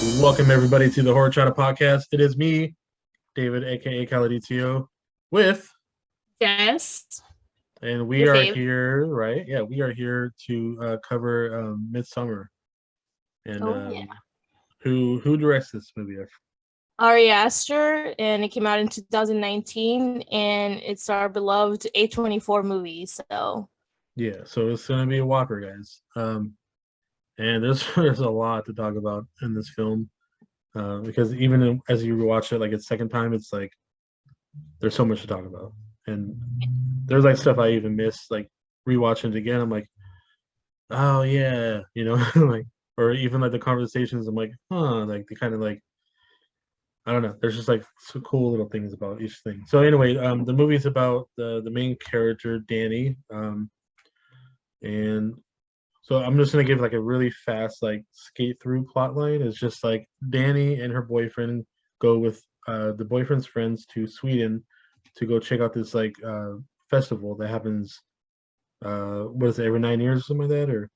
Welcome everybody to the Horrorchatta podcast. It is me, David, aka Caladitio, with, Yes, and we your are fave. here, right? Yeah, we are here to cover Midsommar, and Oh yeah. who directs this movie? Ari Aster, and it came out in 2019, and it's our beloved A24 movie. So Yeah, so it's gonna be a whopper, guys. And there's there's a lot to talk about in this film, because even as you watch it like a second time, it's like there's so much to talk about, and there's like stuff I even missed, like rewatching it again. I'm like, oh yeah, like, or even like the conversations. I'm like, huh, like they kind of like, I don't know. There's just like some cool little things about each thing. So anyway, the movie's about the main character Danny, and so I'm just gonna give like a really fast like skate through plot line. It's just like Danny and her boyfriend go with the boyfriend's friends to Sweden to go check out this like festival that happens. What is it, every 9 years or something like that, or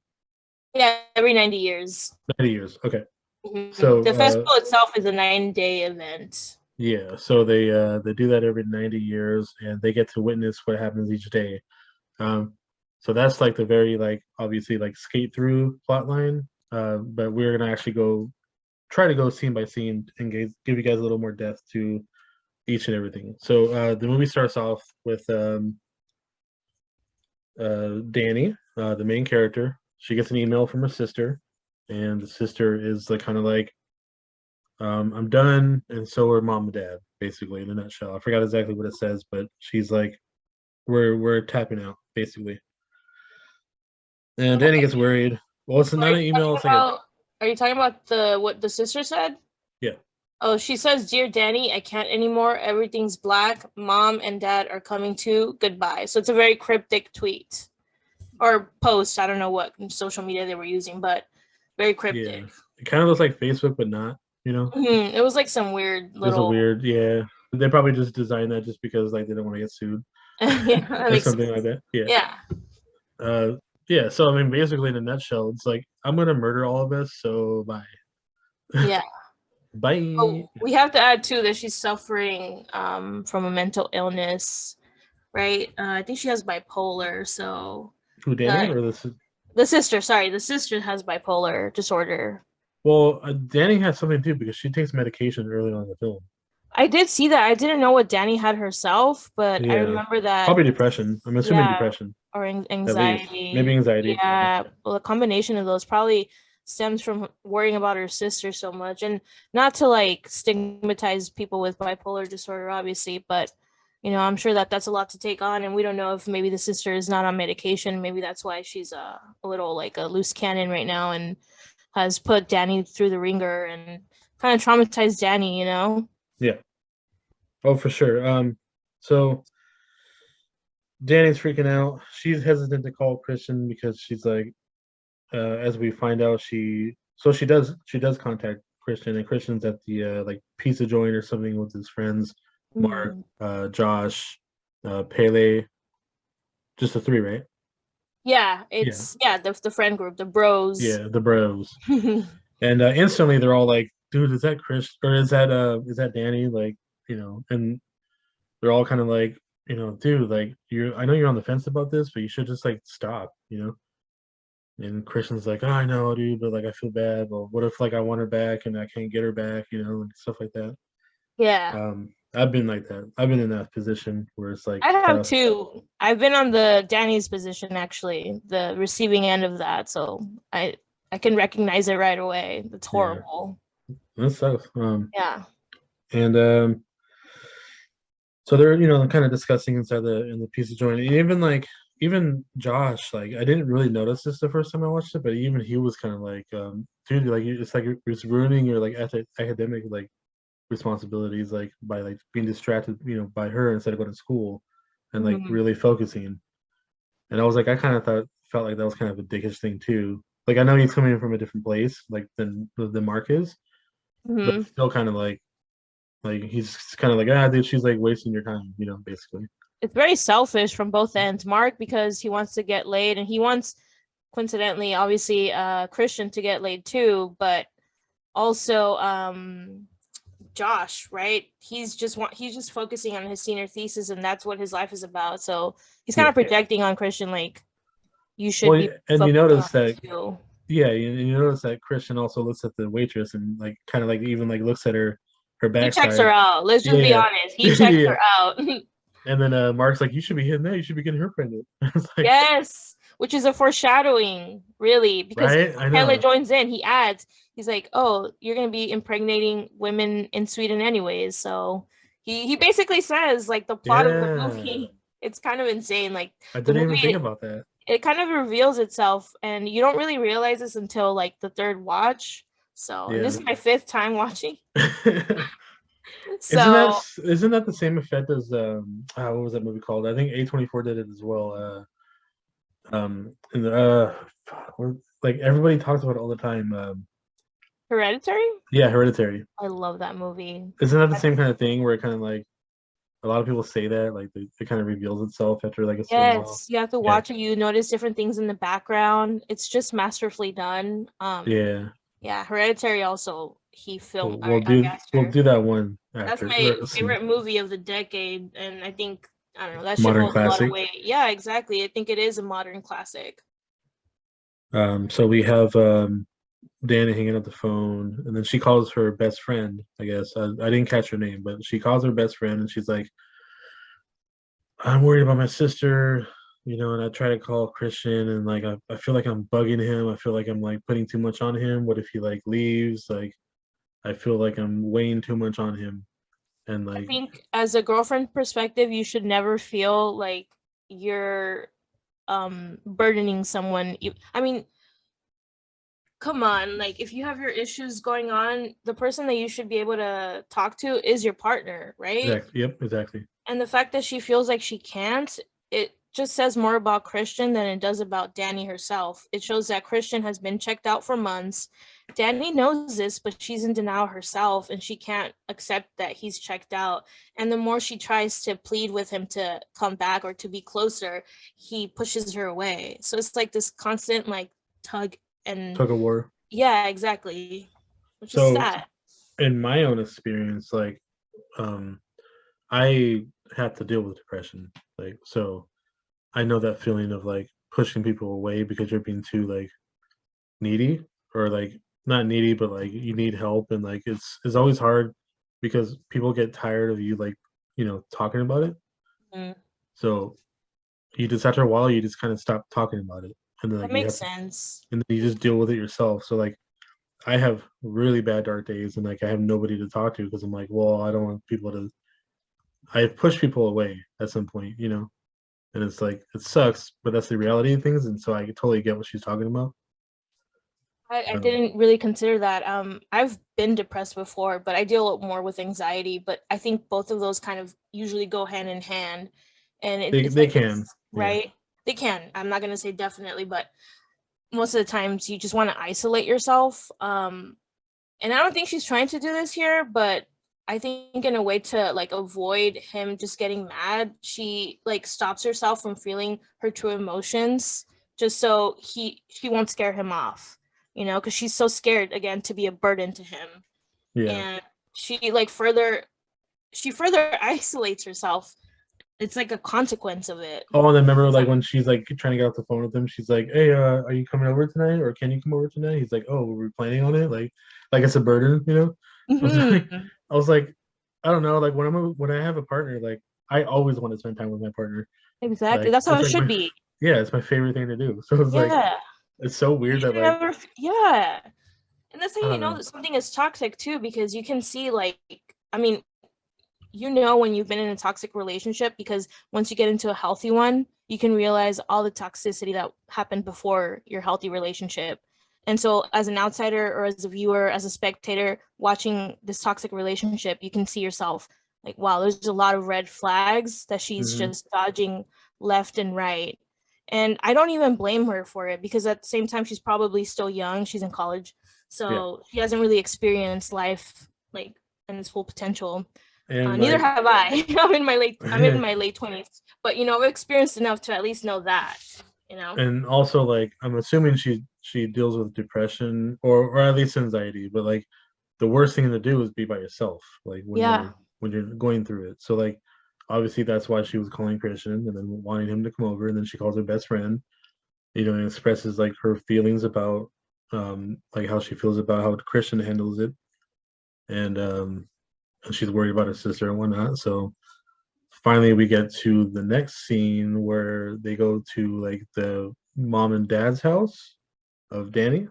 yeah, every 90 years. 90 years? Okay, The so festival itself is a 9-day event. yeah, so they do that every 90 years, and they get to witness what happens each day. Um, so that's like the very like obviously like skate through plot line. But we're gonna actually go try to go scene by scene and give you guys a little more depth to each and everything. So the movie starts off with Danny, the main character. She gets an email from her sister, and the sister is like kind of like, I'm done, and so are mom and dad, basically in a nutshell. I forgot exactly what it says, but she's like, we're tapping out, basically. And Danny gets worried. Well, it's So not an email, it's like a are you talking about the what the sister said? yeah. Oh, she says, "Dear Danny, I can't anymore. Everything's black. Mom and dad are coming too. Goodbye." So it's a very cryptic tweet or post. I don't know what social media they were using, but very Yeah. cryptic. It kind of looks like Facebook, but not, you know? It was like some weird It was a little. weird, yeah. They probably just designed that just because like they don't want to get sued Yeah, that or makes something like sense. that. Yeah. Yeah, Uh yeah, so I mean basically in a nutshell, it's like I'm gonna murder all of us, so bye. yeah. Bye. Oh, we have to add too that she's suffering from a mental illness, right? I think she has bipolar. So Who, Danny uh, or this? the sister has bipolar disorder. Well, Danny has something too because she takes medication early on in the film. I did see that. I didn't know what Danny had herself, but I Yeah. remember that. Probably depression. I'm assuming Yeah, depression, or at least. Maybe anxiety. anxiety. Yeah. Yeah, well, a combination of those probably stems from worrying about her sister so much, and not to like stigmatize people with bipolar disorder, obviously, but I'm sure that that's a lot to take on, and we don't know if maybe the sister is not on medication. Maybe that's why she's a little like a loose cannon right now, and has put Danny through the ringer and kind of traumatized Danny. Yeah. Oh, for sure. So Danny's freaking out. She's hesitant to call Christian because she's like, as we find out, she does contact Christian, and Christian's at the like pizza joint or something with his friends, Mark, Mhm. Josh, Pele, just the three, right? Yeah, Yeah, it's the friend group, the bros. yeah, the bros, and instantly they're all like, "Dude, is that Chris or is that Danny?" Like, and they're all kind of like, dude, like I know you're on the fence about this, but you should just like stop. And Christian's like, oh, I know, dude, but like I feel bad. Well, what if like I want her back and I can't get her back, and stuff like that. Yeah, I've been like that. I've been in that position where it's like I have tough. too. I've been on the Danny's position actually, the receiving end of that, so I can recognize it right away. It's Yeah, horrible. that sucks. Yeah. And so they're kind of discussing inside the pizza joint, and even Josh, like I didn't really notice this the first time I watched it, but even he was kind of like, dude, like it's like it's ruining your like academic like responsibilities like by like being distracted by her instead of going to school and like hmm really focusing. And I was like, I kind of felt like that was kind of a dickish thing too. Like I know he's coming from a different place like than Mark is, but hmm it's still kind of like he's kind of like, ah, dude, she's like wasting your time, basically. It's very selfish from both ends. Mark because he wants to get laid, and he wants, coincidentally, obviously, Christian to get laid too, but also Josh, right? He's just focusing on his senior thesis, and that's what his life is about. So he's kind Yeah. of projecting on Christian, like, you should Well, be and you focusing notice on that, it too. yeah, you notice that Christian also looks at the waitress and like kind of like even like looks at her He checks her backside. out. Let's just be Yeah, honest. He checks yeah. her out. And then Mark's like, you should be hitting that. You should be getting her pregnant. It's like, Yes, which is a foreshadowing, really, because right? I Chandler know. joins in. He adds, he's like, "Oh, you're gonna be impregnating women in Sweden anyways." So he basically says like the plot of the Yeah. movie. It's kind of insane. Like I the didn't even think movie, about that. it kind of reveals itself, and you don't really realize this until like the third watch. So, and this Yeah. is my fifth time watching. Isn't that So isn't that the same effect as what was that movie called? I think A24 did it as well. And like everybody talks about it all the time. Hereditary, Yeah, Hereditary. I love that movie. Isn't that the same kind of thing where it kind of like a lot of people say that like it kind of reveals itself after like a certain while? Yes, you have to Yeah, watch it. You notice different things in the background. It's just masterfully done. yeah. Yeah, Hereditary also he filmed We'll, by we'll do we'll Aster. do that one That's after my soon. favorite movie of the decade, and I think I don't know that should Modern hold a lot of classic. weight. Yeah, exactly. I think it is a modern classic. So we have Danny hanging up the phone, and then she calls her best friend. I guess I didn't catch her name, but she calls her best friend, and she's like, "I'm worried about my sister." And I try to call Christian, and like I feel like I'm bugging him. I feel like I'm like putting too much on him. What if he like leaves? Like I feel like I'm weighing too much on him, and I like think as a girlfriend perspective, you should never feel like you're burdening someone. I mean, come on, like if you have your issues going on, the person that you should be able to talk to is your partner, right? exactly, yep, exactly, And the fact that she feels like she can't, it just says more about Christian than it does about Danny herself. It shows that Christian has been checked out for months. Danny knows this, but she's in denial herself and she can't accept that he's checked out. And the more she tries to plead with him to come back or to be closer, he pushes her away. So it's like this constant like tug and tug of war. yeah, exactly. Which is So sad. in my own experience, like um, I have to deal with depression, like so I know that feeling of like pushing people away because you're being too like needy or like not needy but like you need help and like it's always hard because people get tired of you like talking about it. Mm, So you just after a while you just kind of stop talking about it and then that like you makes have to sense. and then you just deal with it yourself. So like I have really bad dark days and like I have nobody to talk to because I'm like, well, I don't want people to I push people away at some point. And it's like it sucks, but that's the reality of things. And so I totally get what she's talking about. I Um, didn't really consider that. I've been depressed before, but I deal more with anxiety. But I think both of those kind of usually go hand in hand, and it's they like can, this, yeah, right? They can. I'm not gonna say definitely, but most of the times you just want to isolate yourself. And I don't think she's trying to do this here, but I think in a way to like avoid him just getting mad, she like stops herself from feeling her true emotions just so she won't scare him off, because she's so scared again to be a burden to him. yeah. And she further isolates herself. It's like a consequence of it. Oh, and then remember like when she's like trying to get off the phone with him, she's like, "Hey, are you coming over tonight, or can you come over tonight?" He's like, "Oh, were we planning on it? Like it's a burden." I was like, Hmm. I was like, I don't know. Like when I have a partner, like I always want to spend time with my partner. Exactly. Like That's how it's it like should be. yeah, it's my favorite thing to do. So it's like Yeah. it's so You weird that should like never, yeah. And that's how I you don't know know. that something is toxic too, because you can see like, I mean, when you've been in a toxic relationship, because once you get into a healthy one, you can realize all the toxicity that happened before your healthy relationship. And so as an outsider or as a viewer, as a spectator watching this toxic relationship, you can see yourself like, wow, there's a lot of red flags that she's Hmm. just dodging left and right. And I don't even blame her for it, because at the same time she's probably still young, she's in college, Yeah, so she hasn't really experienced life like in its full potential. and Neither like have I. I'm in my late 20s, but I've experienced enough to at least know that. You know. and also like I'm assuming she deals with depression or at least anxiety, but like the worst thing to do is be by yourself, like Yeah. when you're going through it. So like obviously that's why she was calling Christian and then wanting him to come over, and then she calls her best friend, and expresses like her feelings about like how she feels about how Christian handles it, and she's worried about her sister and whatnot. So finally we get to the next scene where they go to like the mom and dad's house of Danny.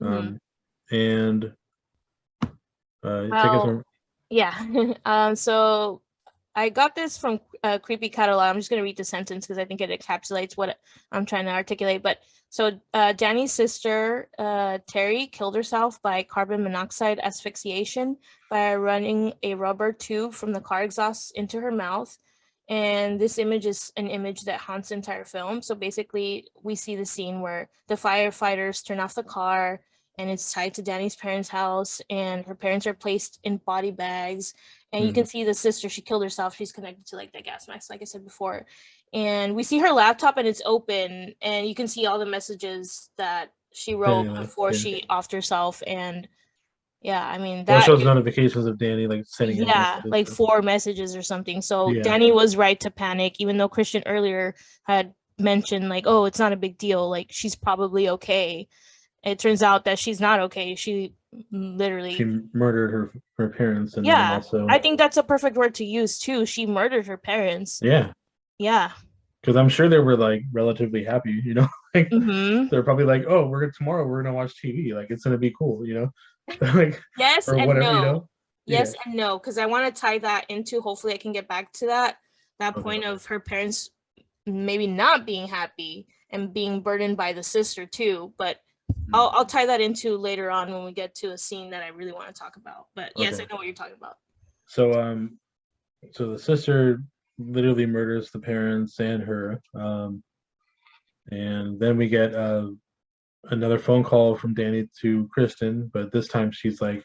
Mhm. Um, and take it Well, from yeah. So I got this from Creepy Catalog. I'm just gonna read the sentence because I think it encapsulates what I'm trying to articulate. But so Danny's sister, Terry, killed herself by carbon monoxide asphyxiation by running a rubber tube from the car exhaust into her mouth. And this image is an image that haunts the entire film. So basically, we see the scene where the firefighters turn off the car, and it's tied to Danny's parents' house, and her parents are placed in body bags, and you can Mhm. see the sister, she killed herself, she's connected to like the gas mask, like I said before, and we see her laptop and it's open, and you can see all the messages that she Danny wrote left, before yeah. she offed herself. And yeah, I mean Well, it that, shows notifications of Danny like sending out yeah, messages. like So, 4 messages or something. So yeah, Danny was right to panic, even though Christian earlier had mentioned like, oh, it's not a big deal, like she's probably okay. It turns out that she's not okay. She she literally, murdered her parents, and then yeah, I also think that's a perfect word to use too. She murdered her parents. yeah, Yeah. because I'm sure they were like relatively happy, like Mm-hmm. they're probably like, oh, we're tomorrow we're gonna watch TV, like it's gonna be cool, like Yes or and whatever, no. yeah. Yes and no, because I want to tie that into, hopefully I can get back to that Okay. point of her parents maybe not being happy and being burdened by the sister too. But Mm. I'll tie that into later on when we get to a scene that I really want to talk about. But yes, I Okay. know what you're talking about. So so the sister literally murders the parents and her, and then we get another phone call from Danny to Kristen, but this time she's like,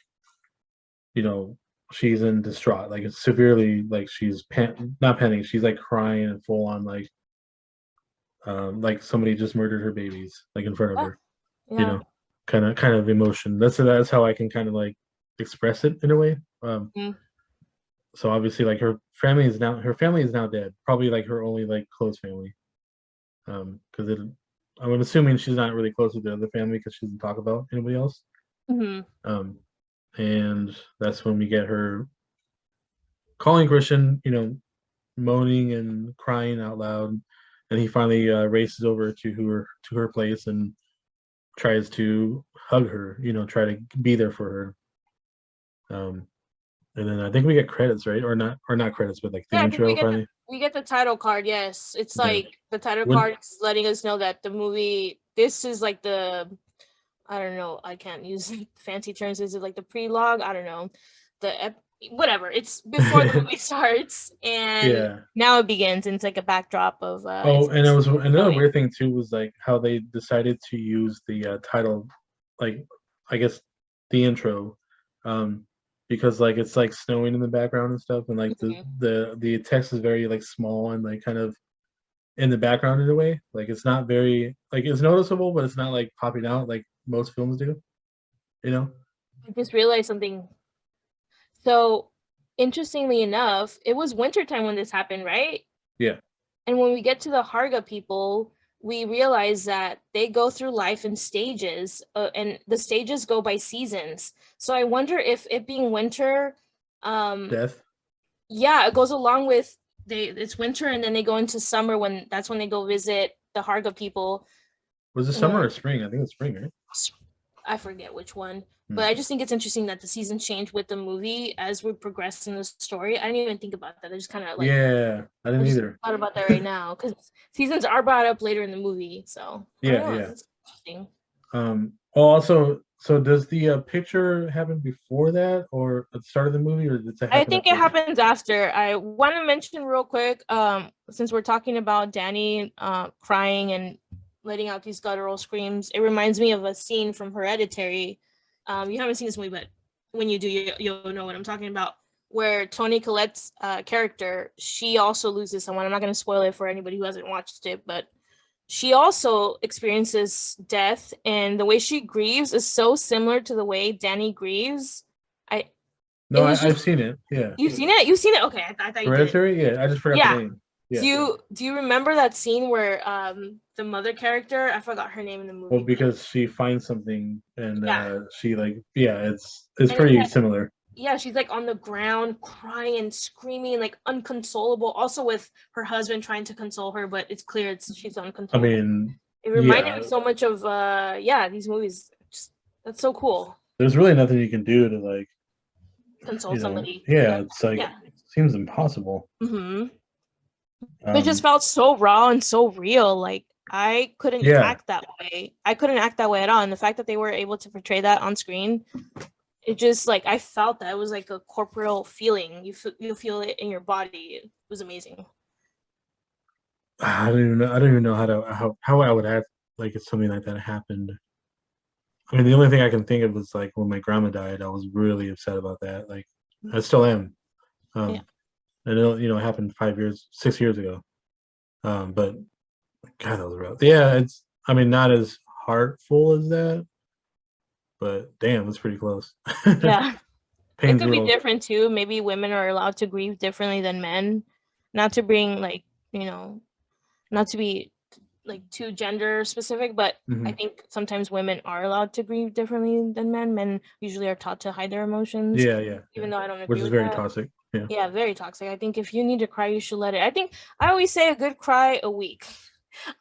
you know, she's in distraught, like it's severely, like she's not panicking, she's like crying and full on like somebody just murdered her babies like in front of Yeah. her, you Yeah. know, kind of emotion. That's how I can kind of like express it in a way. Mm. So obviously, like her family is now dead, probably like her only like close family. Because I'm assuming she's not really close with the other family because she doesn't talk about anybody else. Mm-hmm. Um, and that's when we get her calling Christian, moaning and crying out loud, and he finally races over to her place and tries to hug her, try to be there for her. And then I think we get credits, right? Or not credits, but like the Yeah, I think we intro get the finally. we get the title card. Yes, it's Yeah. like the title When card is letting us know that the movie. This is like the, I don't know. I can't use fancy terms. Is it like the prelogue? I don't know. Whatever. It's before the movie starts, and yeah. now it begins. And it's like a backdrop of Oh, and it it's was another snowing. weird thing too was like how they decided to use the title, like I guess the intro, um, because like it's like snowing in the background and stuff, and like the Mhm. the the text is very like small and like kind of in the background in a way. Like it's not very like it's noticeable, but it's not like popping out like most films do. You know? I just realized something. So, interestingly enough, it was wintertime when this happened, right? Yeah. And when we get to the Harga people, we realize that they go through life in stages, and the stages go by seasons. So I wonder if it being winter, um, Death. yeah, it goes along with it's winter and then they go into summer, when that's when they go visit the Harga people. Was it summer or And spring? I think it's spring, right? I forget which one, but Hmm. I just think it's interesting that the seasons change with the movie as we progress in the story. I didn't even think about that. I just kind of like, Yeah, I I didn't just either. thought about that right now because seasons are brought up later in the movie. So I don't Yeah, know. yeah. That's interesting. Oh, also, so does the picture happen before that, or at the start of the movie, or does it I happen think it after? happens after. I want to mention real quick, since we're talking about Danny crying and letting out these guttural screams, it reminds me of a scene from Hereditary. You haven't seen this movie, but when you do, you'll know what I'm talking about. Where Toni Collette's character, she also loses someone. I'm not going to spoil it for anybody who hasn't watched it, but she also experiences death, and the way she grieves is so similar to the way Danny grieves. I No, it was I've just seen it. Yeah. you've seen it? You've seen it? Okay, I thought you didn't. Hereditary. Yeah, I just forgot the Yeah. name. Do Yeah. you remember that scene where the mother character, I forgot her name in the Well, movie, but because she finds something and yeah. she like yeah, it's And it's pretty that similar. yeah, she's like on the ground crying and screaming, like unconsolable, also with her husband trying to console her, but it's clear she's I unconsolable. mean, It reminded yeah, me so much of yeah, these movies. Just, that's so cool. there's really nothing you can do to like, Console somebody in yeah, that. it's like Yeah. seems impossible. Mm-hmm. It just Um, felt so raw and so real. Like I couldn't yeah, act that way. I couldn't act that way at all. And the fact that they were able to portray that on screen, it just like I felt that it was like a corporeal feeling. You feel it in your body. It was amazing. I don't even know how I would act like if something like that happened. I mean, the only thing I can think of is like when my grandma died. I was really upset about that. Like, I still am. Yeah. And it happened 5 years, 6 years ago. But God, that was rough. Yeah, it's. I mean, not as heartful as that, but damn, it's pretty close. Yeah. It Pain's could be real. different too. Maybe women are allowed to grieve differently than men. Not to bring like, not to be like too gender specific, but I Hmm. think sometimes women are allowed to grieve differently than men. Men usually are taught to hide their emotions, Yeah, yeah, even yeah. though I don't Which agree is with very that. toxic. Yeah, Yeah, very toxic. I think if you need to cry, you should let it. I think I always say a good cry a week.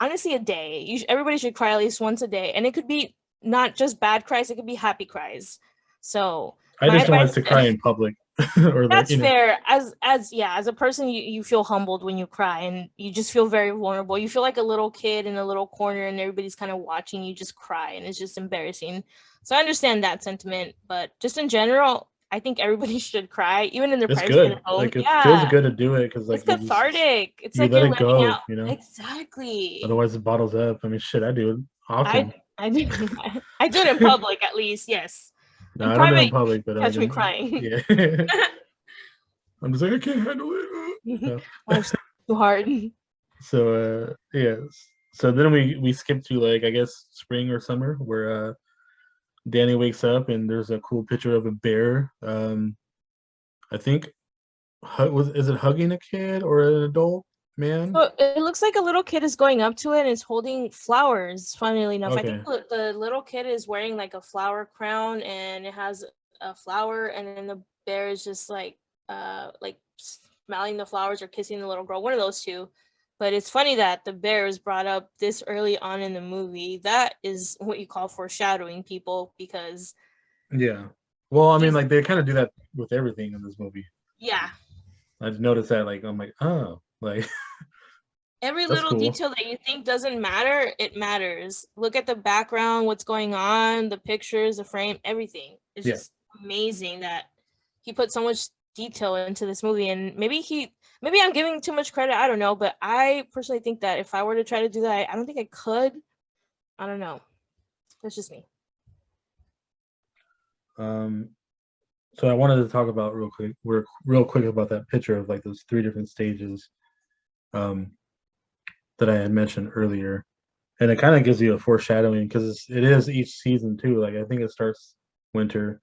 Honestly, a day. Everybody should cry at least once a day, and it could be not just bad cries; it could be happy cries. So I my just don't like advice to cry in public, or like that's fair. As yeah, as a person, you feel humbled when you cry, and you just feel very vulnerable. You feel like a little kid in a little corner, and everybody's kind of watching you just cry, and it's just embarrassing. So I understand that sentiment, but just in general, I think everybody should cry, even in their it's privacy at good. home. Like it feels Yeah, good to do it because it's like cathartic. It's you like let you're it letting out. go. Exactly. Otherwise, it bottles up. I mean, shit, I do it often. I do I do it in public at least. Yes, No, in I don't do it in private, public, but like catch me in crying. yeah, I'm just like I can't handle it. No. Life's too hard. So yeah. So then we skip to like I guess spring or summer where Danny wakes up and there's a cool picture of a bear. I think was is it hugging a kid or an adult man? So it looks like a little kid is going up to it and is holding flowers. Funnily enough, I think Okay. the little kid is wearing like a flower crown, and it has a flower, and then the bear is just like smelling the flowers or kissing the little girl. One of those two. But it's funny that the bear is brought up this early on in the movie. That is what you call foreshadowing, people, because Yeah. Well, I mean, just like they kind of do that with everything in this movie. yeah, I just noticed that, like, I'm like, oh, like every that's little cool. detail that you think doesn't matter, it matters. Look at the background, what's going on, the pictures, the frame, everything. It's Yeah. just amazing that he put so much detail into this movie. And maybe I'm giving too much credit, I don't know, but I personally think that if I were to try to do that, I don't think I could. I don't know. That's just me. Um. So I wanted to talk about real quick about that picture of like those three different stages, um, that I had mentioned earlier, and it kind of gives you a foreshadowing because it is each season too. Like I think it starts winter,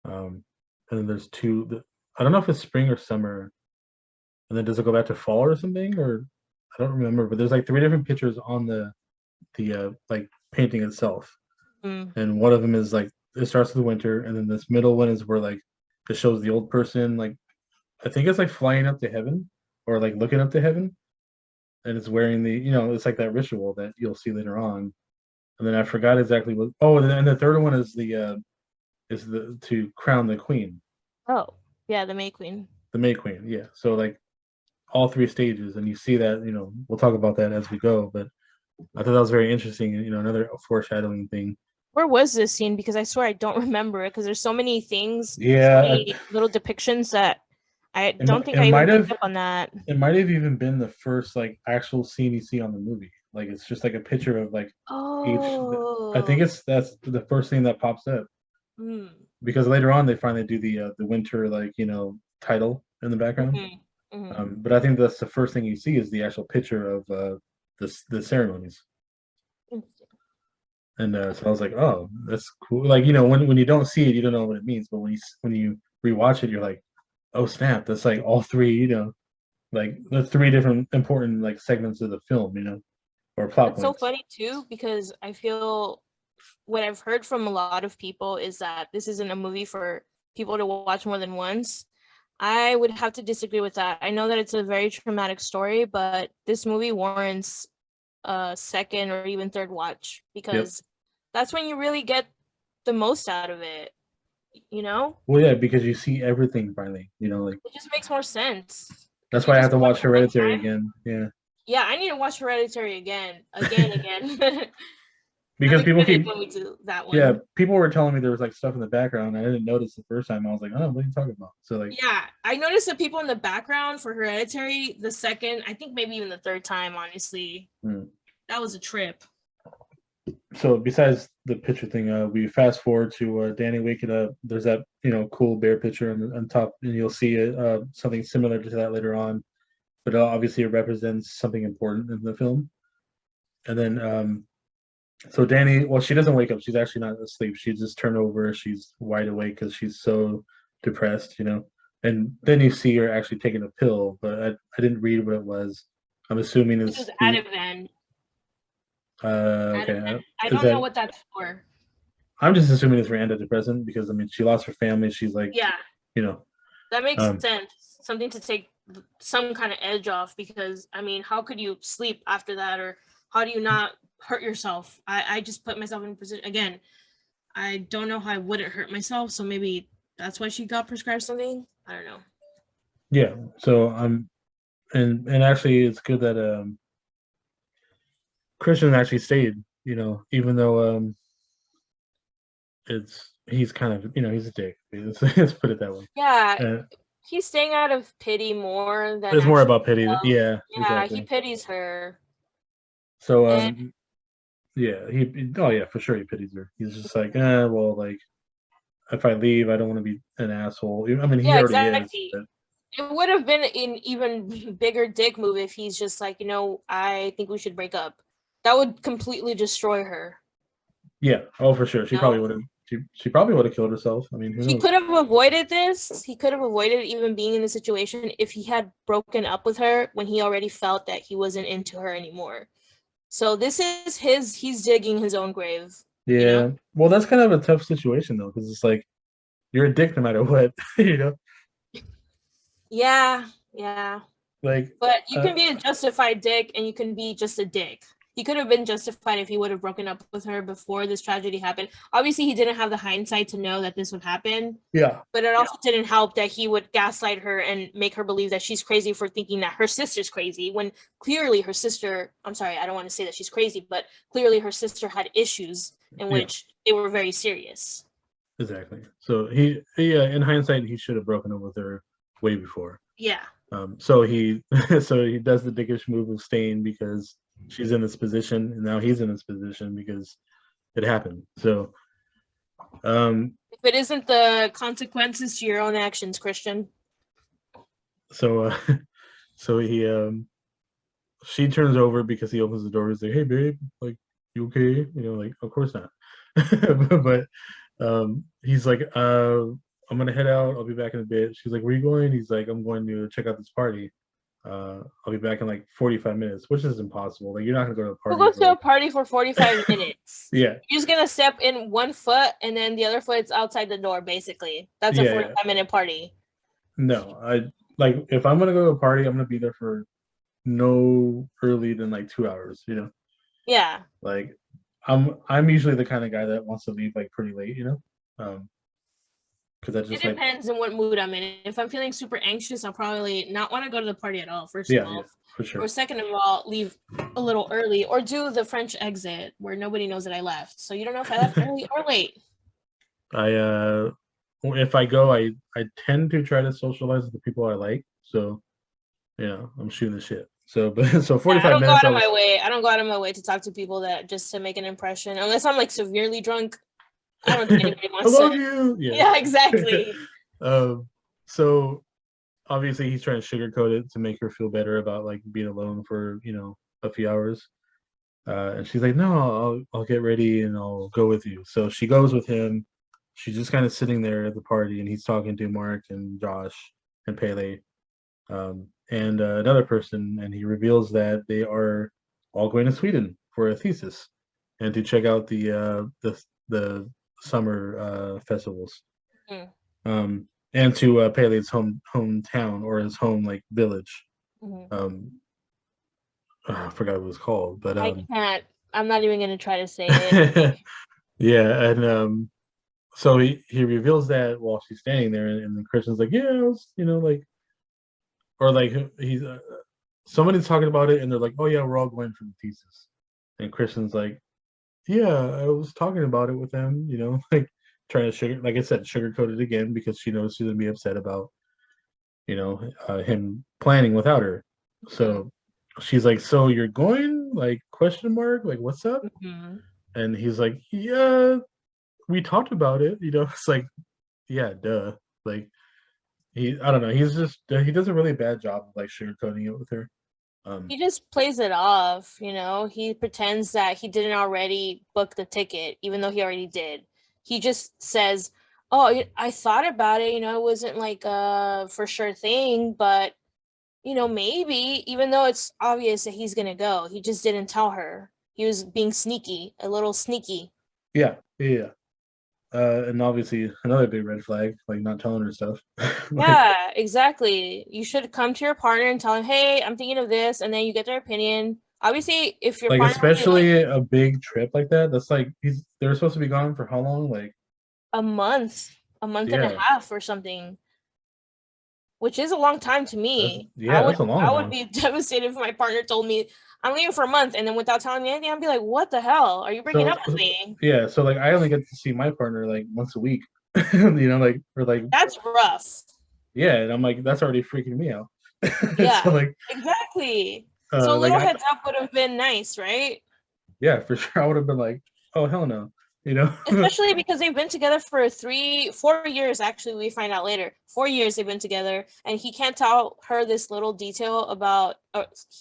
um, and then there's two. I don't know if it's spring or summer, and then does it go back to fall or something, or I don't remember. But there's like three different pictures on the like painting itself, Mm. and one of them is like it starts with winter, and then this middle one is where like it shows the old person like I think it's like flying up to heaven or like looking up to heaven, and it's wearing it's like that ritual that you'll see later on. And then I forgot exactly what. Oh, and the third one is the to crown the queen, Oh, yeah, the May Queen. the May Queen. Yeah, so like all three stages, and you see that we'll talk about that as we go, but I thought that was very interesting. Another foreshadowing thing. Where was this scene? Because I swear I don't remember it because there's so many things, so Yeah, many little depictions that I it, don't think it I even might picked have up on that. it might have even been the first like actual scene you see on the movie. Like it's just like a picture of like each. I Oh. think that's the first thing that pops up Mm. because later on they finally do the winter like title in the background. Mhm. Mhm. But I think that's the first thing you see is the actual picture of the ceremonies. And so I was like, oh, that's cool. Like, you know, when you don't see it, you don't know what it means. But when you rewatch it, you're like, oh snap, that's like all three, you know, like the three different important like segments of the film, you know, or plot It's so points. funny too because I feel what I've heard from a lot of people is that this isn't a movie for people to watch more than once. I would have to disagree with that. I know that it's a very traumatic story, but this movie warrants a second or even third watch Yep. because that's when you really get the most out of it, you know? Well, yeah, because you see everything finally, you know, like It just makes more sense. If that's you why I have just to watch watch it one Hereditary time, again. Yeah. yeah, I need to watch Hereditary again. I'm Because people excited keep when we do that yeah, one. people were telling me there was like stuff in the background. I didn't notice the first time. I was like, oh, what are you talking about? So like, Yeah, I noticed the people in the background for Hereditary the second, I think maybe even the third time, honestly. hmm. That was a trip. So besides the picture thing, we fast forward to Danny waking up. There's that you know cool bear picture on top, and you'll see something similar to that later on. But obviously, it represents something important in the film. And then, so Danny, well, she doesn't wake up. She's actually not asleep. She's just turned over. She's wide awake because she's so depressed, you know. And then you see her actually taking a pill, but I didn't read what it was. I'm assuming It it's was the Ativan. okay. Ativan. I Is don't know that what that's for. I'm just assuming it's for antidepressant because I mean she lost her family. She's like, Yeah, you know, that makes um, sense. Something to take some kind of edge off because, I mean, how could you sleep after that or how do you not hurt yourself? I just put myself in a position, again, I don't know how I wouldn't hurt myself. So maybe that's why she got prescribed something. I don't know. yeah. So and actually it's good that Christian actually stayed. You know, even though it's he's kind of you know he's a dick. Let's put it that way. Yeah, Uh, he's staying out of pity more than it's more actual about pity. love. Yeah, Yeah, he exactly. pities her. So And yeah oh yeah for sure he pities her. He's just like well like if I leave I don't want to be an asshole. I mean he yeah, already is. exactly. But It would have been an even bigger dick move if he's just like, I think we should break up. That would completely destroy her. yeah, oh for sure. She You probably know? would have. She probably would have killed herself. I mean, who He knows? could have avoided this. He could have avoided even being in the situation if he had broken up with her when he already felt that he wasn't into her anymore. So this is he's digging his own grave, you know? Yeah. Well, that's kind of a tough situation though, because it's like you're a dick no matter what, you know. Yeah, yeah. Like, But you uh, can be a justified dick and you can be just a dick. He could have been justified if he would have broken up with her before this tragedy happened. Obviously, he didn't have the hindsight to know that this would happen, yeah, but it also didn't help that he would gaslight her and make her believe that she's crazy for thinking that her sister's crazy when clearly her sister, I'm sorry, I don't want to say that she's crazy, but clearly her sister had issues in yeah, which they were very serious. exactly. So yeah, in hindsight, he should have broken up with her way before. Yeah. So he, so he does the dickish move of staying because she's in this position, and now he's in this position because it happened. So, um, If it isn't the consequences to your own actions, Christian. so, so she turns over because he opens the door. He's like, "Hey, babe, like, you okay?" You know, like, of course not. but he's like, I'm gonna head out. I'll be back in a bit. She's like, "Where are you going?" He's like, "I'm going to check out this party. I'll be back in like 45 minutes," which is impossible. Like, you're not gonna go to a Who party goes for to a like, party for 45 minutes? yeah, You're just gonna step in one foot and then the other foot's outside the door, basically. That's a yeah. 45-minute party. No, I like if I'm gonna go to a party, I'm gonna be there for no early than like 2 hours. You know, Yeah. like I'm usually the kind of guy that wants to leave like pretty late. You know, because I It just like depends on what mood I'm in. If I'm feeling super anxious, I'll probably not want to go to the party at all, first of yeah, yeah, all. for sure. Or second of all, leave a little early or do the French exit where nobody knows that I left. So you don't know if I left early or late. I if I go, I tend to try to socialize with the people I like. So yeah, I'm shooting the shit. So but so Yeah, I 45 don't go minutes out I of my was way. I don't go out of my way to talk to people that just to make an impression. Unless I'm like severely drunk. I don't think anybody I wants to. love you. Yeah. Yeah, exactly. um so obviously he's trying to sugarcoat it to make her feel better about like being alone for, you know, a few hours. And she's like, no, I'll get ready and I'll go with you. So she goes with him. She's just kind of sitting there at the party, and he's talking to Mark and Josh and Pele, and another person, and he reveals that they are all going to Sweden for a thesis and to check out the summer festivals, Mm, and to Pele's hometown, or his home like village. mhm. Um, I forgot what it was called, but I can't. I'm not even gonna try to say it. yeah, and so he reveals that while she's standing there, and the Christian's like, yeah, like, or like he's somebody's talking about it, and they're like, oh yeah, we're all going for the thesis, and Christian's like, yeah, I was talking about it with them, like trying to like I said, sugarcoat it again because she knows she's gonna be upset about him planning without her. Mhm, So she's like, so you're going, like, question mark, like, what's up? mhm. And he's like, yeah, we talked about it. It's like, yeah, duh. Like, I don't know. He does a really bad job of like sugarcoating it with her. He just plays it off, you know. He pretends that he didn't already book the ticket, even though he already did. He just says, "Oh, I thought about it. You know, it wasn't like a for sure thing, but maybe." Even though it's obvious that he's gonna go, he just didn't tell her. He was being sneaky, a little sneaky. Yeah, yeah. And obviously another big red flag, like not telling her stuff. Like, Yeah, exactly. You should come to your partner and tell him, "Hey, I'm thinking of this," and then you get their opinion. Obviously, if your partner really likes especially a big trip like that. That's like they're supposed to be gone for how long? Like, a month and a yeah, half or something, which is a long time to me. that's a long I would one. be devastated if my partner told me I'm leaving for a month and then without telling me anything, I'd be like, "What the hell? Are you breaking So up with me?" yeah, so like I only get to see my partner like once a week, like, or like, That's rough. yeah, and I'm like, that's already freaking me out. Yeah, So like, exactly. So a like little heads up would have been nice, right? yeah, for sure, I would have been like, oh hell no, you know. Especially because they've been together for 4 years. Actually, we find out later. 4 years they've been together, and he can't tell her this little detail about.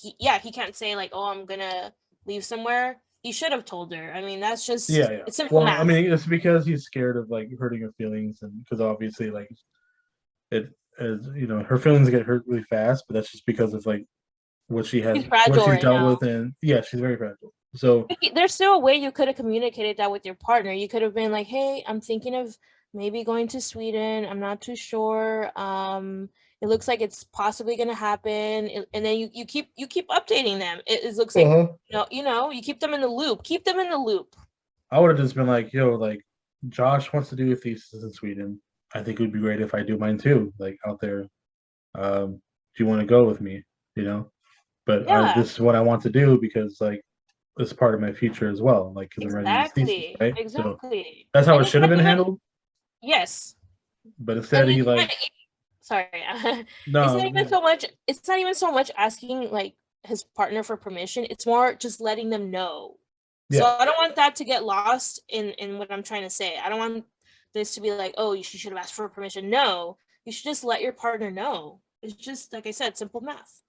He can't say like, "Oh, I'm gonna leave somewhere." He should have told her. I mean, that's Yeah, just yeah. it's simple Well, I math. mean, it's because he's scared of like hurting her feelings, and because obviously, like, it is, her feelings get hurt really fast, but that's just because of like She's what fragile she's right dealt now. with, and yeah, she's very fragile. So, There's still a way you could have communicated that with your partner. You could have been like, "Hey, I'm thinking of maybe going to Sweden. I'm not too sure. It looks like it's possibly going to happen." And then you keep updating them. It looks like uh-huh. you keep them in the loop. Keep them in the loop. I would have just been like, yo, like, Josh wants to do a thesis in Sweden. I think it would be great if I do mine too, like out there. Do you want to go with me? You know, but Yeah, this is what I want to do because like it's part of my future as well. Like, because I'm writing this thesis, exactly, right? So exactly. that's how And it you should have can't been even handled. yes, But and instead, you he can't like, sorry. It's not no, even so much asking like his partner for permission. It's more just letting them know. So yeah, I don't want that to get lost in what I'm trying to say. I don't want this to be like, oh, you should have asked for permission. No, you should just let your partner know. It's just like I said, simple math.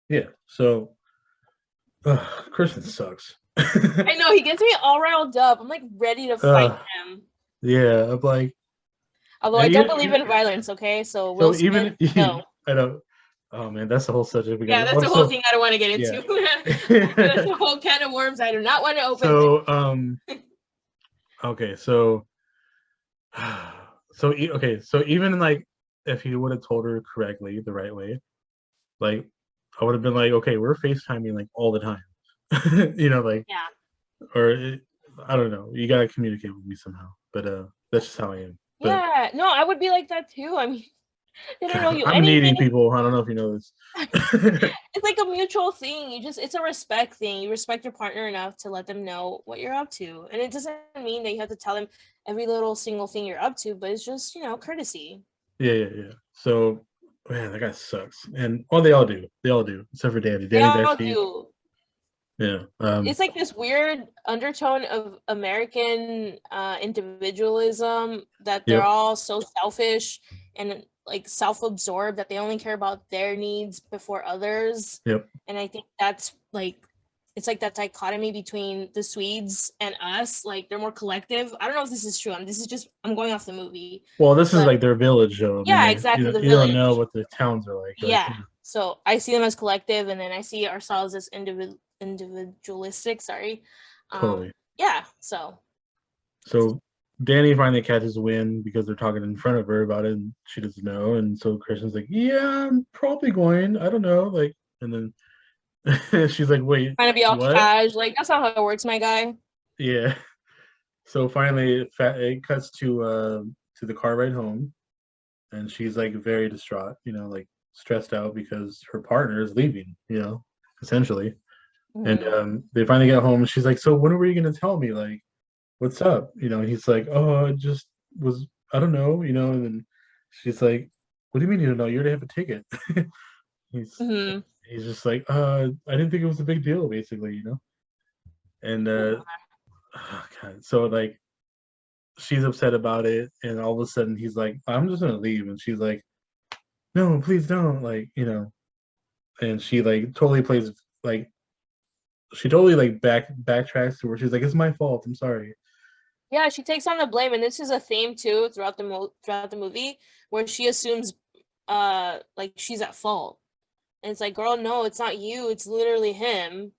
yeah. So Christian sucks. I know he gets me all riled up. I'm like ready to fight uh, him. yeah, I'm like, Although I and don't believe in violence. Okay, so Will so Smith, even no. I don't. Oh man, that's the whole subject we got Yeah, to. that's Oh, the whole so thing I don't want to get yeah. into. That's a whole can of worms I do not want to open. So okay, so okay, so even like if he would have told her correctly the right way, like I would have been like, okay, we're FaceTiming like all the time. Like, Yeah. or I don't know, you gotta communicate with me somehow. But that's just how I am. But Yeah. No, I would be like that too. I mean, they don't know you I'm needing anything. people. I don't know if you know this. It's like a mutual thing. It's a respect thing. You respect your partner enough to let them know what you're up to. And it doesn't mean that you have to tell them every little single thing you're up to, but it's just, courtesy. Yeah, yeah, yeah. So man, that guy sucks. And well, they all do. They all do, except for Danny. They Danny's all actually, do. yeah. It's like this weird undertone of American individualism that they're Yep. all so selfish and like self-absorbed, that they only care about their needs before others. Yep. And I think that's like, it's like that dichotomy between the Swedes and us. Like they're more collective. I don't know if this is true. I'm going off the movie. Well, this is But like their village, though. I mean, yeah, they, exactly, the you don't know village. what the towns are like. Like, Yeah. So I see them as collective, and then I see ourselves as individualistic. Sorry. totally. Yeah. So. So Danny finally catches wind because they're talking in front of her about it, and she doesn't know. And so Christian's like, "Yeah, I'm probably going. I don't know." Like, and then she's like, "Wait, Trying to be all what?" cash, like that's not how it works, my guy. Yeah. So finally, it cuts to the car ride home, and she's like very distraught, like stressed out because her partner is leaving, essentially. And Mhm. they finally get home, and she's like, "So when were you gonna tell me? Like, what's up?" And he's like, "Oh, it just was. I don't know, And then she's like, "What do you mean you don't know? You already have a ticket." he's Mhm. he's just like, I didn't think it was a big deal, basically. And oh, God, so like she's upset about it, and all of a sudden he's like, "I'm just gonna leave," and she's like, "No, please don't," and she like totally plays like she totally like backtracks to where she's like, "It's my fault. I'm sorry." Yeah, she takes on the blame, and this is a theme too throughout the movie, where she assumes like she's at fault. And it's like, girl, no, it's not you, it's literally him.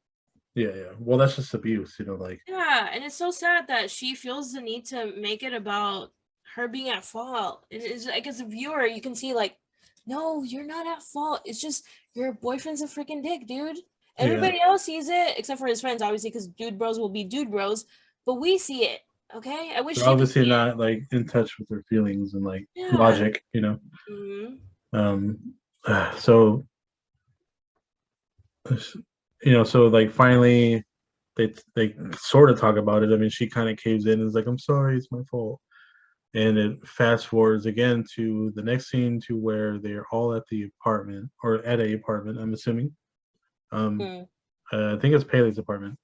Yeah, yeah. Well, that's just abuse, like. Yeah, and it's so sad that she feels the need to make it about her being at fault. It is like, as a viewer, you can see like, no, you're not at fault. It's just your boyfriend's a freaking dick, dude. Yeah, Everybody else sees it except for his friends, obviously, because dude bros will be dude bros. But we see it. Okay, I wish they're you could obviously see it. not like in touch with their feelings and like Yeah. logic. Mhm. Um, so so like finally they sort of talk about it. I mean, she kind of caves in and is like, "I'm sorry, it's my fault." And it fast forwards again to the next scene to where they're all at the apartment or at a apartment, I'm assuming. Um, Mm. I think it's Paley's apartment,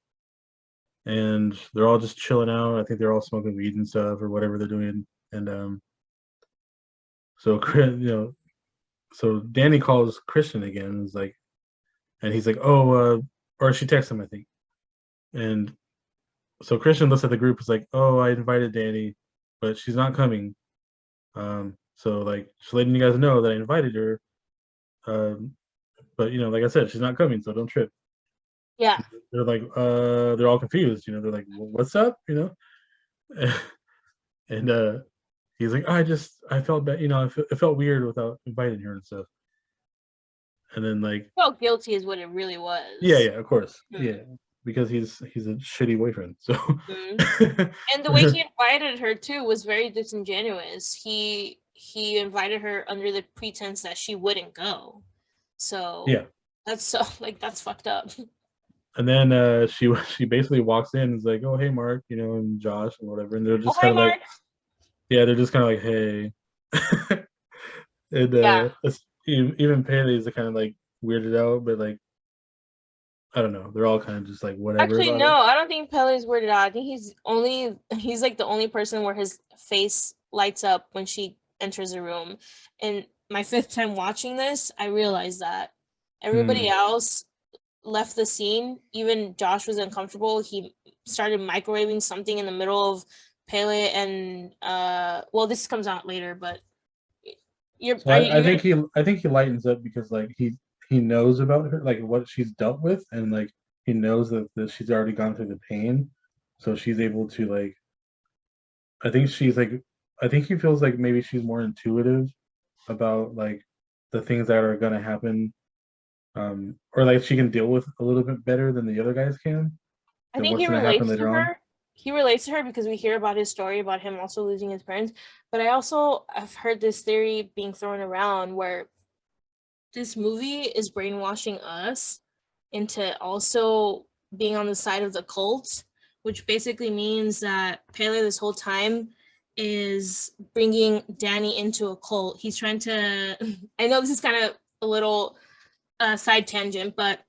and they're all just chilling out. I think they're all smoking weed and stuff or whatever they're doing. And so so Danny calls Christian again. And is like, and he's like, "Oh," or she texts him, I think. And so Christian looks at the group. Is like, "Oh, I invited Danny, but she's not coming. So like, just letting you guys know that I invited her. Um, but like I said, she's not coming, so don't trip." Yeah. They're like, they're all confused. They're like, "What's up?" And he's like, I felt bad. It felt weird without inviting her and stuff. And then like, Felt guilty is what it really yeah, was. yeah, of course, Mm. yeah, because he's a shitty boyfriend. So, Mhm. And the way he invited her too was very disingenuous. He invited her under the pretense that she wouldn't go. yeah. So that's so like that's fucked up. And then she basically walks in and is like, "Oh, hey, Mark," and Josh and whatever, and they're Oh just hi kind of like, Mark. yeah, they're just kind of like, "Hey," and Yeah. even Paley is kind of like weirded out, but like, I don't know, they're all kind of just like whatever Actually, about no, it. I don't think Pele's weirded out. I think he's like the only person where his face lights up when she enters a room. And my fifth time watching this, I realized that everybody Hmm. else left the scene. Even Josh was uncomfortable. He started microwaving something in the middle of Pele and well, this comes out later, but you're So are you I you're think gonna he lightens up because like he knows about her, like what she's dealt with, and like he knows that she's already gone through the pain, so she's able to like. I think she's like, I think he feels like maybe she's more intuitive about like the things that are gonna happen, or like she can deal with a little bit better than the other guys can, I than think he what's gonna happen relates to later on. her. He relates to her because we hear about his story about him also losing his parents. But I also have heard this theory being thrown around where this movie is brainwashing us into also being on the side of the cult, which basically means that Pele this whole time is bringing Danny into a cult. He's trying to. I know this is kind of a little side tangent, but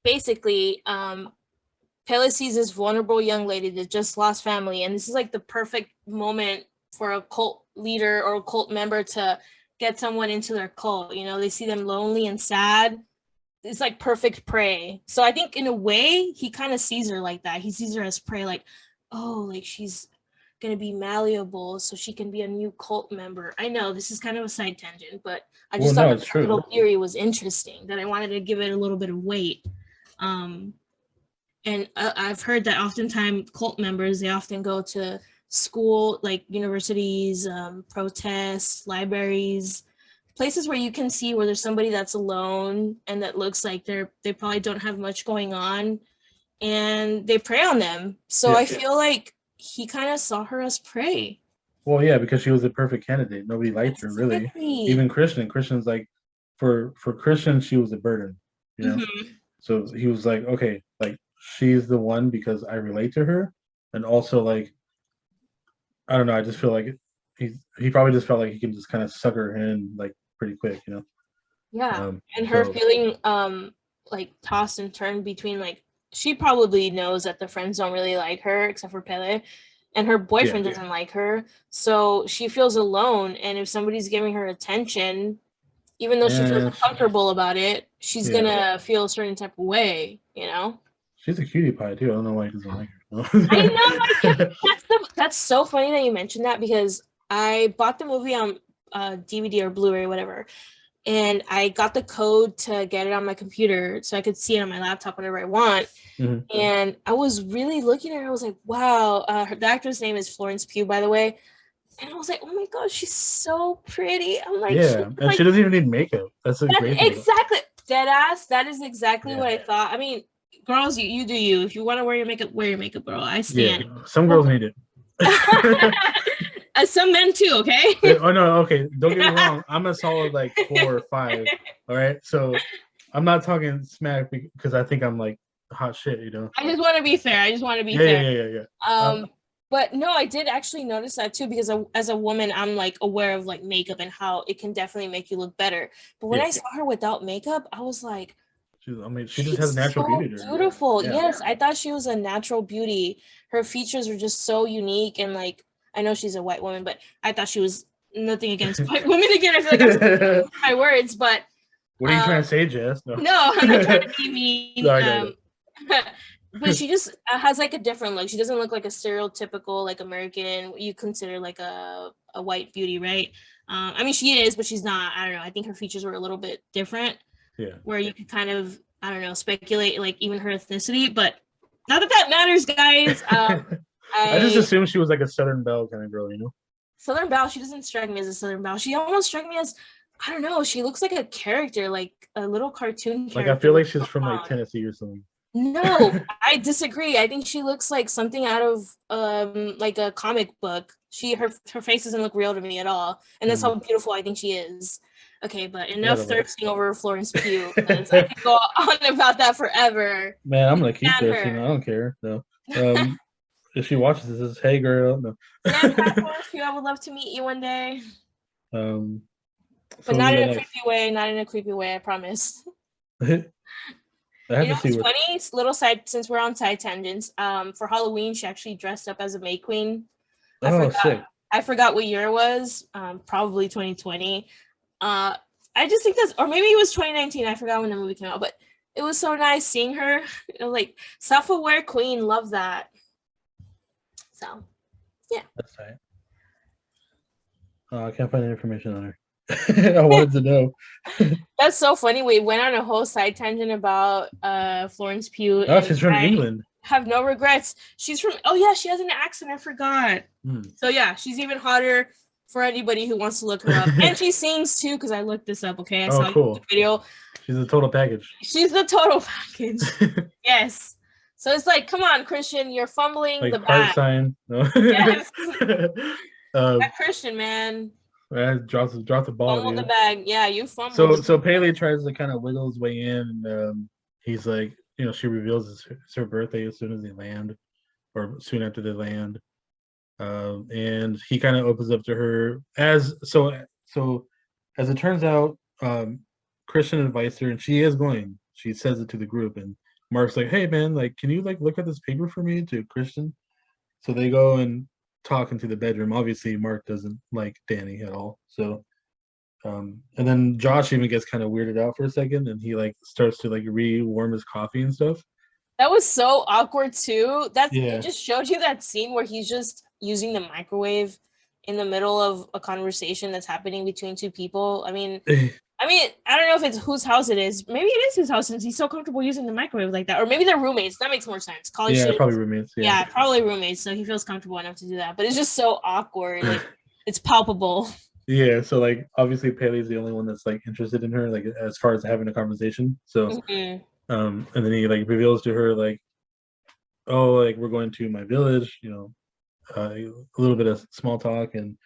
basically, Pele sees this vulnerable young lady that just lost family, and this is like the perfect moment for a cult leader or a cult member to get someone into their cult. You know, they see them lonely and sad. It's like perfect prey. So I think in a way he kind of sees her like that. He sees her as prey, like, oh, like she's gonna be malleable, so she can be a new cult member. I know this is kind of a side tangent, but I just thought it's that true. little theory was interesting. That I wanted to give it a little bit of weight. And I've heard that oftentimes cult members, they often go to school, like universities, protests, libraries, places where you can see where there's somebody that's alone and that looks like they probably don't have much going on, and they prey on them. So I feel like he kind of saw her as prey. Well, yeah, because she was a perfect candidate. Nobody liked her really. Exactly. Even Christian's like, for Christian, she was a burden. You know. Mhm. So he was like, okay, like she's the one because I relate to her, and also like, I don't know, I just feel like he probably just felt like he can just kind of suck her in like pretty quick, you know. Yeah, and her feeling like tossed and turned between, like, she probably knows that the friends don't really like her except for Pele, and her boyfriend doesn't like her, so she feels alone. And if somebody's giving her attention, even though she feels uncomfortable about it, she's gonna feel a certain type of way, you know. She's a cutie pie too. I don't know why he doesn't like her. I know. That's so funny that you mentioned that, because I bought the movie on DVD or Blu-ray, whatever, and I got the code to get it on my computer so I could see it on my laptop whenever I want. Mm-hmm. And I was really looking at her. I was like, wow. The actress name is Florence Pugh, by the way. And I was like, oh my god, she's so pretty. I'm like, yeah, and like, she doesn't even need makeup. That's a great thing. Exactly. Dead ass. That is exactly what I thought. I mean, girls, you do you. If you want to wear your makeup, girl. I stand. Yeah, some girls need it. Some men too, okay? Oh no, okay. Don't get me wrong. I'm a solid like 4 or 5. All right, so I'm not talking smack because I think I'm like hot shit, you know. I just want to be fair. Yeah. But no, I did actually notice that too, because as a woman, I'm like aware of like makeup and how it can definitely make you look better. But when I saw her without makeup, I was like, she just has natural beauty. Beautiful. Yeah. Yes, I thought she was a natural beauty. Her features were just so unique, and like, I know she's a white woman, but I thought she was, nothing against white women. Again, I feel like I'm saying my words, but what are you trying to say, Jess? No, I'm not trying to be mean. No. But she just has like a different look. She doesn't look like a stereotypical like American, what you consider like a white beauty, right? I mean, she is, but she's not. I don't know. I think her features were a little bit different. Yeah. Where you could kind of, I don't know, speculate like even her ethnicity, but not that matters, guys. I just assumed she was like a Southern Belle kind of girl, you know? Southern Belle, she doesn't strike me as a Southern Belle. She almost struck me as, I don't know, she looks like a character, like a little cartoon character. Like I feel like she's from like Tennessee or something. No, I disagree. I think she looks like something out of like a comic book. Her face doesn't look real to me at all. And that's how beautiful I think she is. Okay, but enough thirsting over Florence Pugh, because I could go on about that forever. Man, I'm gonna keep thirsting. I don't care. No. If she watches this, hey girl. No. Yeah, Florence Pugh, I would love to meet you one day. But not in a creepy way. Not in a creepy way. I promise. I have to see what's funny? Little side, since we're on side tangents. For Halloween, she actually dressed up as a May Queen. Sick. I forgot what year it was. Probably 2020. I just think that's, or maybe it was 2019. I forgot when the movie came out, but it was so nice seeing her. Like, self-aware queen, love that. So, yeah. That's right. I can't find any information on her. I wanted to know. That's so funny. We went on a whole side tangent about Florence Pugh. Oh, she's from England. Have no regrets. She's from, oh yeah, she has an accent. I forgot. So yeah, she's even hotter for anybody who wants to look her up. And she sings too, because I looked this up. Okay, I saw the video. She's a total package. She's the total package. Yes. So it's like, come on, Christian, you're fumbling like the bag. Sign. No. Yes. That Christian, man. Dropped the ball. Fumbled the bag. Yeah, you fumbled. So Pele tries to kind of wiggle his way in, and he's like, you know, she reveals it's her birthday as soon as they land, or soon after they land, and he kind of opens up to her as it turns out, Christian invites her, and she is going. She says it to the group, and Mark's like, "Hey man, like, can you like look at this paper for me?" To Christian. So they go and talk into the bedroom. Obviously, Mark doesn't like Danny at all. So And then Josh even gets kind of weirded out for a second, and he like starts to like re-warm his coffee and stuff. That was so awkward too. That it Yeah, just showed you that scene where he's just using the microwave in the middle of a conversation that's happening between two people. I don't know if it's whose house it is. Maybe it is his house since he's so comfortable using the microwave like that. Or maybe they're roommates. That makes more sense. College yeah, probably students. roommates. Yeah, Yeah, probably roommates. So he feels comfortable enough to do that. But it's just so awkward. Like it's palpable. yeah. So like obviously Paley's the only one that's like interested in her, like as far as having a conversation. So Mhm. and then he like reveals to her like, oh, like we're going to my village, a little bit of small talk, and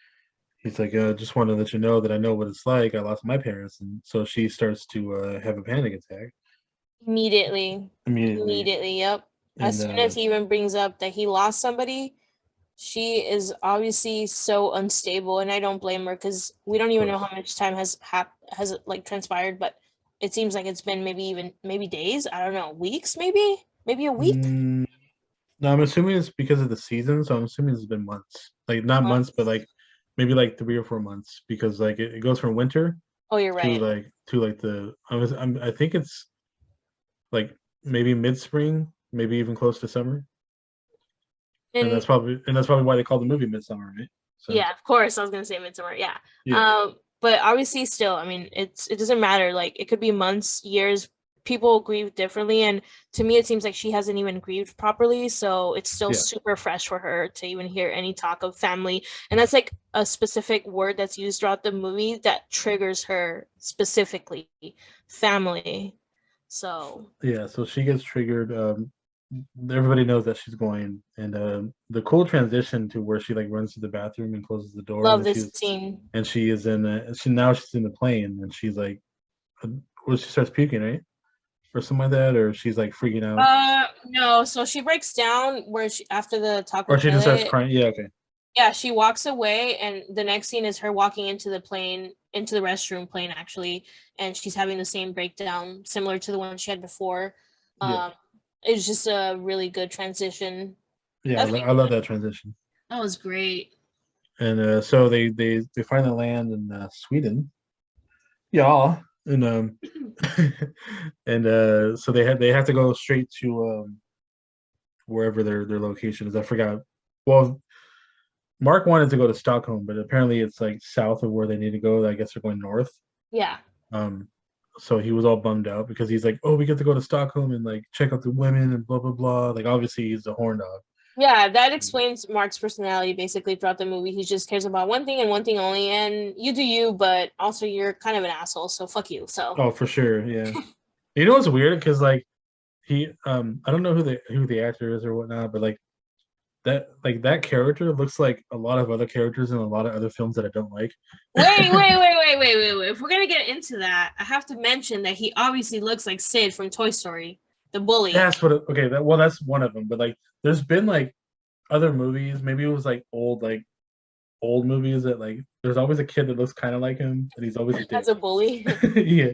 he's like, just want to let you know that I know what it's like. I lost my parents, and so she starts to have a panic attack Immediately. immediately, Immediately, yep. As and soon as he even brings up that he lost somebody, she is obviously so unstable, and I don't blame her because we don't of even know course. how much time has like transpired, but it seems like it's been maybe days. I don't know, weeks, maybe a week. Mm, no, I'm assuming it's because of the season, so I'm assuming it's been months, like not months, but like maybe like 3 or 4 months, because like it goes from winter Oh, you're to right. like I think it's like maybe mid spring, maybe even close to summer, And and that's probably why they call the movie Midsummer, right? So yeah, of course, I was gonna say Midsommar. Yeah. yeah, But obviously, still, I mean, it doesn't matter. Like, it could be months, years. People grieve differently, and to me, it seems like she hasn't even grieved properly. So it's still yeah, super fresh for her to even hear any talk of family, and that's like a specific word that's used throughout the movie that triggers her specifically, family. So yeah. So she gets triggered. Everybody knows that she's going, and the cool transition to where she like runs to the bathroom and closes the door, love this scene. and she is in she's in the plane, and she's like, uh, well, she starts puking, right, or something like that, or she's like freaking out, No. So she breaks down where she after the talk or with she just starts Pele. crying. Yeah, okay. Yeah, she walks away, and the next scene is her walking into the plane, into the restroom plane actually, and she's having the same breakdown, similar to the one she had before. Yeah, Um, it's just a really good transition. yeah. Definitely, I love that transition. that was great. And so they finally land in Sweden. Yeah, and and so they have to go straight to wherever their location is. I forgot. Well, Mark wanted to go to Stockholm, but apparently it's like south of where they need to go. I guess they're going north. Yeah. Um, so he was all bummed out because he's like, "Oh, we get to go to Stockholm and like check out the women and blah blah blah." Like obviously he's a horn dog. Yeah, that explains Mark's personality basically throughout the movie. He just cares about one thing and one thing only, and you do you, but also you're kind of an asshole, so fuck you. So Oh, for sure, yeah. You know what's weird? Because like he, I don't know who the actor is or whatnot, but like that character looks like a lot of other characters in a lot of other films that I don't like. wait. If we're gonna get into that, I have to mention that he obviously looks like Sid from Toy Story, the bully. That's what. Okay, that's one of them. But like, there's been like other movies. Maybe it was like old movies that like there's always a kid that looks kind of like him, and he's always a As dick. a bully. Yeah,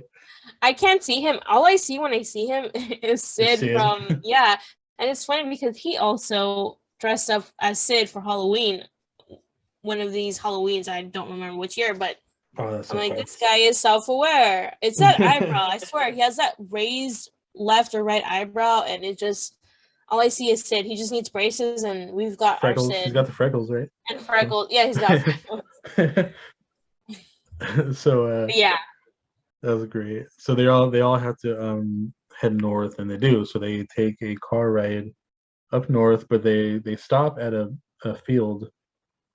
I can't see him. All I see when I see him is it's Sid Sid. from yeah. And it's funny because he also dressed up as Sid for Halloween. One of these Halloweens, I don't remember which year, but Oh, that's I'm so like, funny. this guy is self-aware. It's that eyebrow. I swear, he has that raised left or right eyebrow, and it just all I see is Sid. He just needs braces, and we've got our Freckles. He's got Sid the freckles, right? and So, freckles. Yeah, he's got freckles. so But yeah, that was great. So they all have to head north, and they do. So they take a car ride up north, but they stop at a field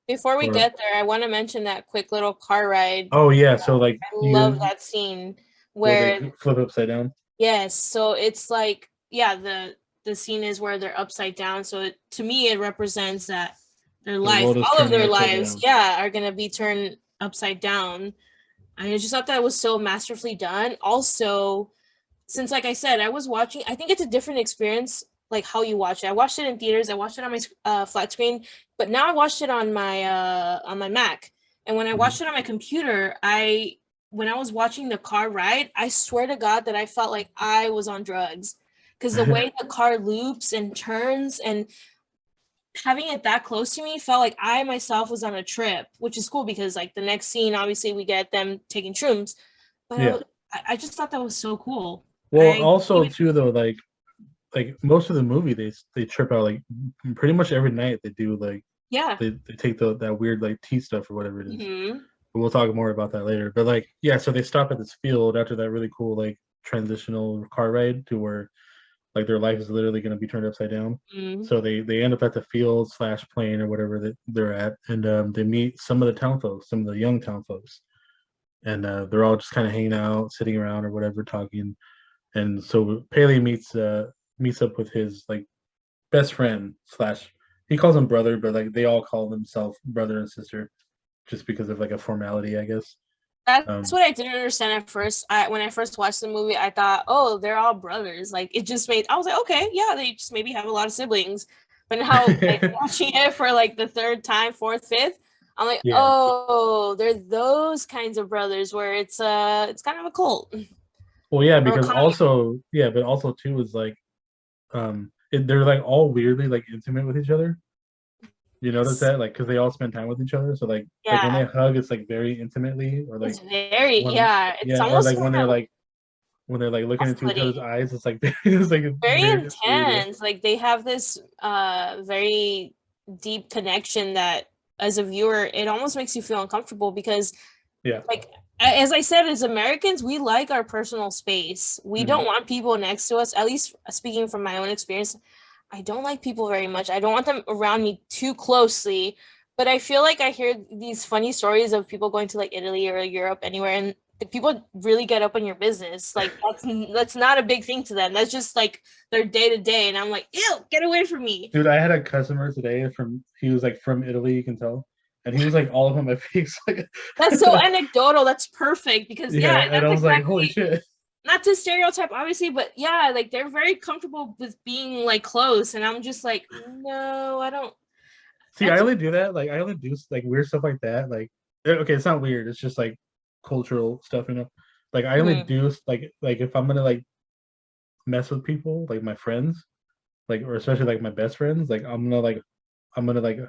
before we or get there, I want to mention that quick little car ride. oh yeah, so like I love that scene where they where flip upside down. yes, so it's like yeah, the scene is where they're upside down. So to me, it represents that their The life, world is all of turning their upside lives, down. yeah, are gonna be turned upside down. I just thought that was so masterfully done. Also, since like I said, I was watching, I think it's a different experience, like how you watch it. I watched it in theaters. I watched it on my flat screen, but now I watched it on my Mac. And when I Mhm. watched it on my computer, I when I was watching the car ride, I swear to God that I felt like I was on drugs because the way the car loops and turns and having it that close to me felt like I myself was on a trip, which is cool because like the next scene, obviously we get them taking shrooms, but Yeah. I just thought that was so cool. Well, I also even too though, like most of the movie they trip out like pretty much every night they do like yeah. they take that weird like tea stuff or whatever it is. Hmm. But we'll talk more about that later. But like yeah, so they stop at this field after that really cool like transitional car ride to where like their life is literally going to be turned upside down. Hmm. So they end up at the field slash plane or whatever that they're at, and they meet some of the town folks, some of the young town folks, and they're all just kind of hanging out, sitting around or whatever, talking. And so Paley meets up with his like best friend slash he calls him brother, but like they all call themselves brother and sister just because of like a formality, I guess. That's Um, what I didn't understand at first. When I first watched the movie, I thought, oh, they're all brothers. Like it just made I was like, okay, yeah, they just maybe have a lot of siblings. But now like watching it for like the third time, fourth, fifth, I'm like, yeah, oh, they're those kinds of brothers where it's kind of a cult well, yeah, or a because comic. also yeah, but also too is like they're like all weirdly like intimate with each other. You notice Yes. that like because they all spend time with each other, so like when they Yeah, hug, it's like very intimately, or like it's very when yeah. It's yeah, or almost like kind of when they're like looking into each other's off-putting. eyes, it's like it's like Very very it's weird. Yeah, intense. Like they have this very deep connection that as a viewer it almost makes you feel uncomfortable because yeah. like as I said, as Americans, we like our personal space. We don't Hmm. want people next to us. At least speaking from my own experience, I don't like people very much. I don't want them around me too closely. But I feel like I hear these funny stories of people going to like Italy or Europe, anywhere, and the people really get up on your business. Like that's not a big thing to them. That's just like their day to day. And I'm like, ew, get away from me. Dude, I had a customer today from he was like from Italy, you can tell, and he was like all up on my face, like That's so anecdotal. That's perfect because yeah, yeah, and I that's was like, holy exactly shit. not to stereotype obviously, but yeah, like they're very comfortable with being like close, and I'm just like, no, I don't. See, I That's only do that, like I only do like weird stuff like that, like okay, it's not weird, it's just like cultural stuff, you know. Like I only mhm. do like if I'm gonna like mess with people, like my friends, like or especially like my best friends, like I'm gonna like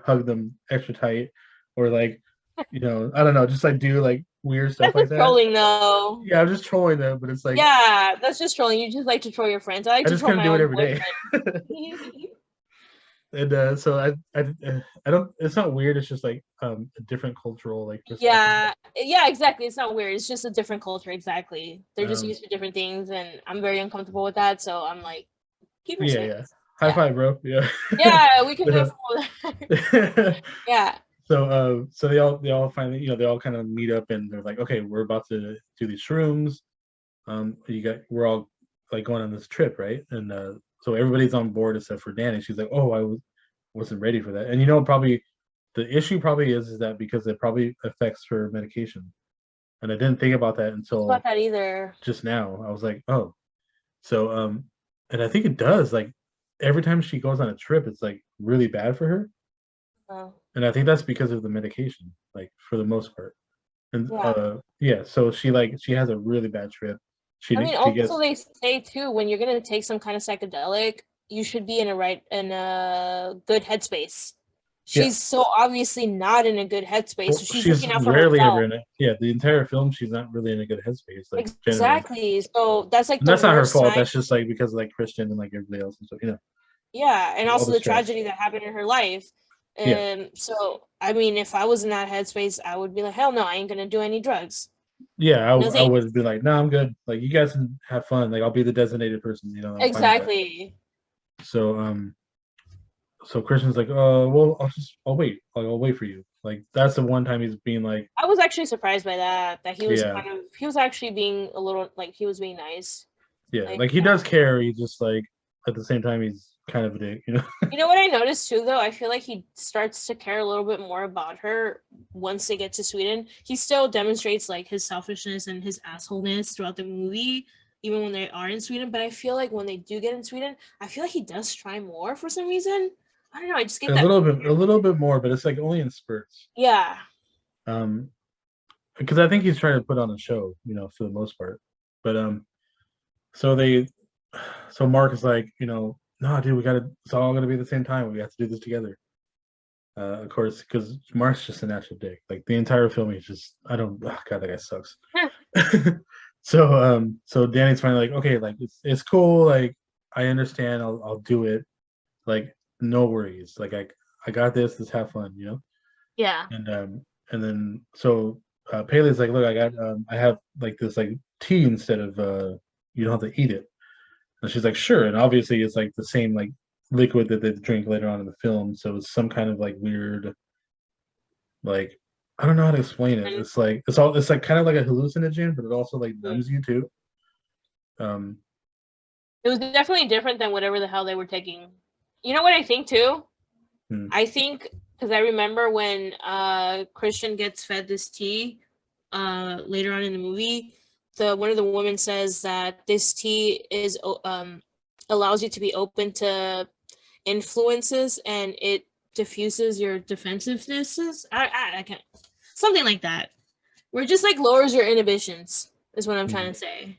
hug them extra tight or like I don't know, just like do like weird stuff That's like just that. trolling though. Yeah, I'm just trolling them, but it's like Yeah, that's just trolling. You just like to troll your friends. I like I to just troll couldn't my do it own every day. boyfriend. And so I don't it's not weird, it's just like a different cultural like perspective. Yeah, yeah, exactly. It's not weird. It's just a different culture. Exactly. They're just Um used to different things, and I'm very uncomfortable with that. So I'm like, keep your yeah, yeah. space. High Yeah, five, bro. Yeah. yeah, we can do it Yeah. from over there. Yeah. So they all finally they all kind of meet up and they're like, okay, we're about to do these shrooms. We're all like going on this trip, right? And so everybody's on board except for Danny. She's like, oh, wasn't ready for that. And probably the issue probably is that because it probably affects her medication. And I didn't think about that About until that either. just now. I was like, oh, so and I think it does. Like every time she goes on a trip, it's like really bad for her. Oh, And I think that's because of the medication, like for the most part. And yeah. yeah, so she has a really bad trip. I mean, She also gets they say too, when you're gonna take some kind of psychedelic, you should be in a good headspace. yeah. She's so obviously not in a good headspace, Well, so she's she's looking out for rarely ever herself. in it. Yeah, the entire film, she's not really in a good headspace, like generally. Exactly. So that's like And the that's not her worst fault. sign. That's just like because of like Christian and like everybody else and stuff, Yeah, and like all also the the stress. tragedy that happened in her life. Yeah, So I mean, if I was in that headspace, I would be like, hell no, I ain't gonna do any drugs. yeah. No I thanks. would be like, no, I'm good. Like you guys can have fun. Like I'll be the designated person. I'm fine with that. Exactly. So so Christian's like, well, I'll wait. Like I'll wait for you. Like that's the one time he's being like, I was actually surprised by that. That he was yeah, kind of he was actually being a little like he was being nice. yeah. Like Like he does care. He just like at the same time he's kind of a dick. you know what I noticed too though? I feel like he starts to care a little bit more about her once they get to Sweden. He still demonstrates like his selfishness and his assholeness throughout the movie, even when they are in Sweden. But I feel like when they do get in Sweden, I feel like he does try more for some reason. I don't know. I just get that. A little bit more, but it's like only in spurts. Yeah. Um, because I think he's trying to put on a show, for the most part. But so they, so Mark is like, no, dude, it's all gonna be at the same time. We have to do this together. Of course, because Mark's just an actual dick. Like the entire film, he's just I don't. Oh, God, that guy sucks. So Danny's finally like, okay, like it's cool. Like I understand. I'll do it. Like no worries. Like I got this. Let's have fun. You know. Yeah. And then so Paley's like, look, I have like this like tea instead of you don't have to eat it. And she's like, sure. And obviously it's like the same like liquid that they drink later on in the film. So it's some kind of like weird, like I don't know how to explain it. And, It's like kind of like a hallucinogen, but it also like mm, numbs you too. Um, it was definitely different than whatever the hell they were taking. You know what I think too? hmm, I think because I remember when Christian gets fed this tea later on in the movie, the one of the women says that this tea is allows you to be open to influences and it diffuses your defensivenesses. I can't something like that. Where it just like lowers your inhibitions is what I'm hmm. trying to say.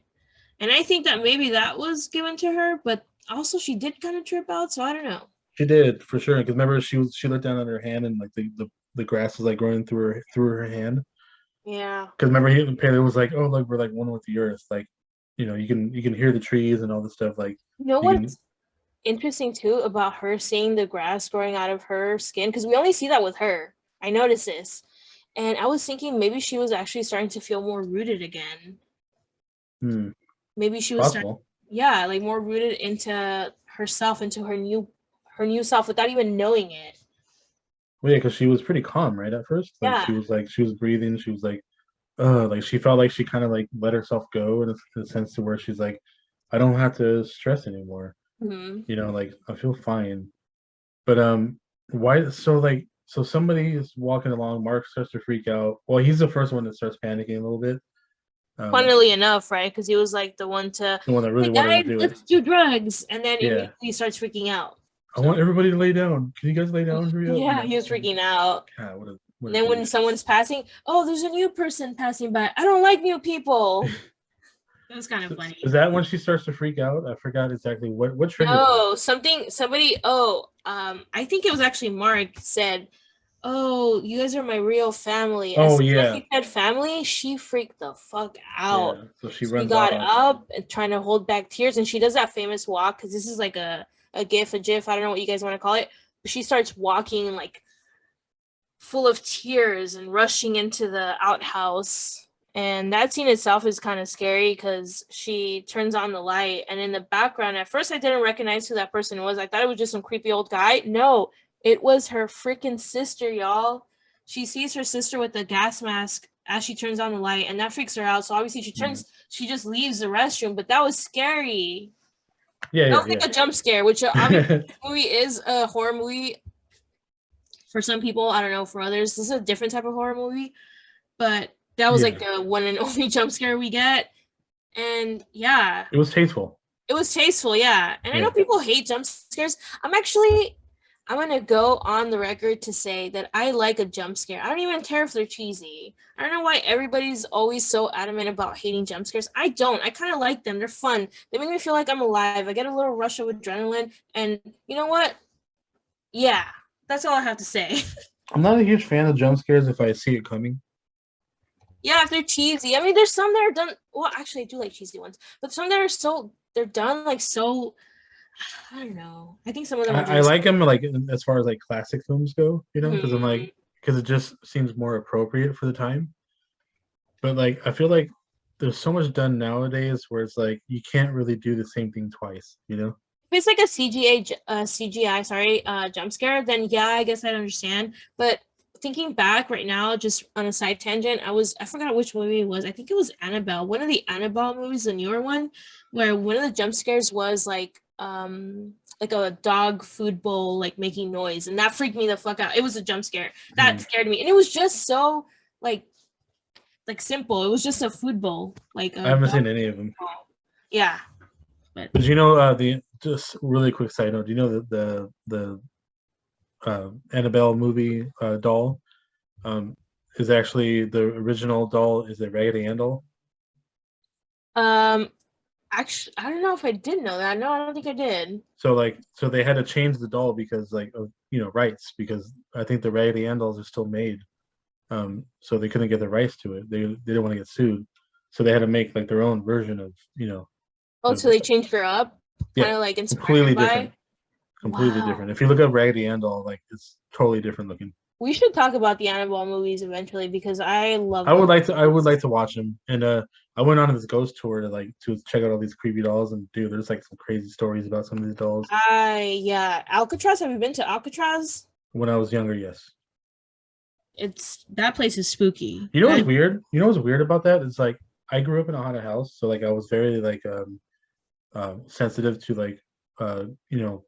And I think that maybe that was given to her, but also she did kind of trip out, so I don't know. She did for sure. Because remember, she looked down on her hand and like the grass was like growing through her hand. Yeah. Because remember, Paley was like, "Oh, look, we're like one with the earth. Like, you know, you can hear the trees and all this stuff. Like, You know you can, what's interesting too about her seeing the grass growing out of her skin? Because we only see that with her. I noticed this. And I was thinking maybe she was actually starting to feel more rooted again. hmm, Maybe she was starting, possible. yeah, like more rooted into herself, into her new self without even knowing it. Well, yeah, because she was pretty calm, right, at first. Yeah. Like she was breathing. She was like she felt like she kind of like let herself go in a sense to where she's like, I don't have to stress anymore. Hmm. You know, like I feel fine. But why? So somebody is walking along. Mark starts to freak out. Well, he's the first one that starts panicking a little bit. Um, Funnily enough, right? Because he was like the one to, the one that really hey wanted to guys, do it. let's do drugs. And then Yeah. immediately starts freaking out. I want So, everybody to lay down. Can you guys lay down? Hurry up. You yeah, know. he was And freaking out. God, what And a then when douche. someone's passing, oh, there's a new person passing by. I don't like new people. It was kind of So, funny. is that when she starts to freak out? I forgot exactly what triggered her. No, somebody, I think it was actually Mark said, oh, you guys are my real family. As Oh soon as yeah, he said family, she freaked the fuck out. yeah. So she She runs got off. up and trying to hold back tears, and she does that famous walk because this is like a gif, I don't know what you guys want to call it. But she starts walking like full of tears and rushing into the outhouse. And that scene itself is kind of scary because she turns on the light, and in the background, at first I didn't recognize who that person was. I thought it was just some creepy old guy. No, it was her freaking sister, y'all. She sees her sister with the gas mask as she turns on the light, and that freaks her out. So obviously Mhm. she just leaves the restroom, but that was scary. Yeah, That yeah, was like a jump scare, which obviously yeah. this movie is a horror movie for some people. I don't know, for others, this is a different type of horror movie, but that was like Yeah. the one and only jump scare we get. And yeah, It was tasteful. it was tasteful, yeah. And I know Yeah. people hate jump scares. I'm gonna go on the record to say that I like a jump scare. I don't even care if they're cheesy. I don't know why everybody's always so adamant about hating jump scares. I don't. I kind of like them. They're fun. They make me feel like I'm alive. I get a little rush of adrenaline. And you know what? Yeah, that's all I have to say. I'm not a huge fan of jump scares if I see it coming. Yeah, if they're cheesy. I mean, there's some that are done. Well, actually, I do like cheesy ones, but some that are so they're done like so. I don't know. I think some of them are I just. like them like as far as like classic films go, you know, Hmm. because it just seems more appropriate for the time. But like I feel like there's so much done nowadays where it's like you can't really do the same thing twice, you know? If it's like a CGI, sorry, jump scare, then yeah, I guess I'd understand. But thinking back right now, just on a side tangent, I forgot which movie it was. I think it was Annabelle, one of the Annabelle movies, the newer one, where one of the jump scares was like a dog food bowl like making noise, and that freaked me the fuck out. It was a jump scare Hmm. that scared me, and it was just so like simple. It was just a food bowl, like I a haven't dog seen any of them. bowl. Yeah, but But you know, the just really quick side note. Do you know that the Annabelle movie doll um, is actually the original doll is a Raggedy Ann doll. um, actually, I don't know if I did know that. No, I don't think I did. So they had to change the doll because like of rights because I think the Raggedy Ann dolls are still made. So they couldn't get the rights to it. They didn't want to get sued, so they had to make like their own version of Oh, of so they changed her up, yeah, kind of like inspired completely by. different, completely Wow. different. If you look up Raggedy Ann doll, like it's totally different looking. We should talk about the Annabelle movies eventually because I love I would those like to. I would movies. like to watch them. And I went on this ghost tour to check out all these creepy dolls. And dude, there's like some crazy stories about some of these dolls. Yeah, Alcatraz. Have you been to Alcatraz? When I was younger, yes. It's that place is spooky. You know what's weird? You know what's weird about that? It's like I grew up in a haunted house, so like I was very like sensitive to like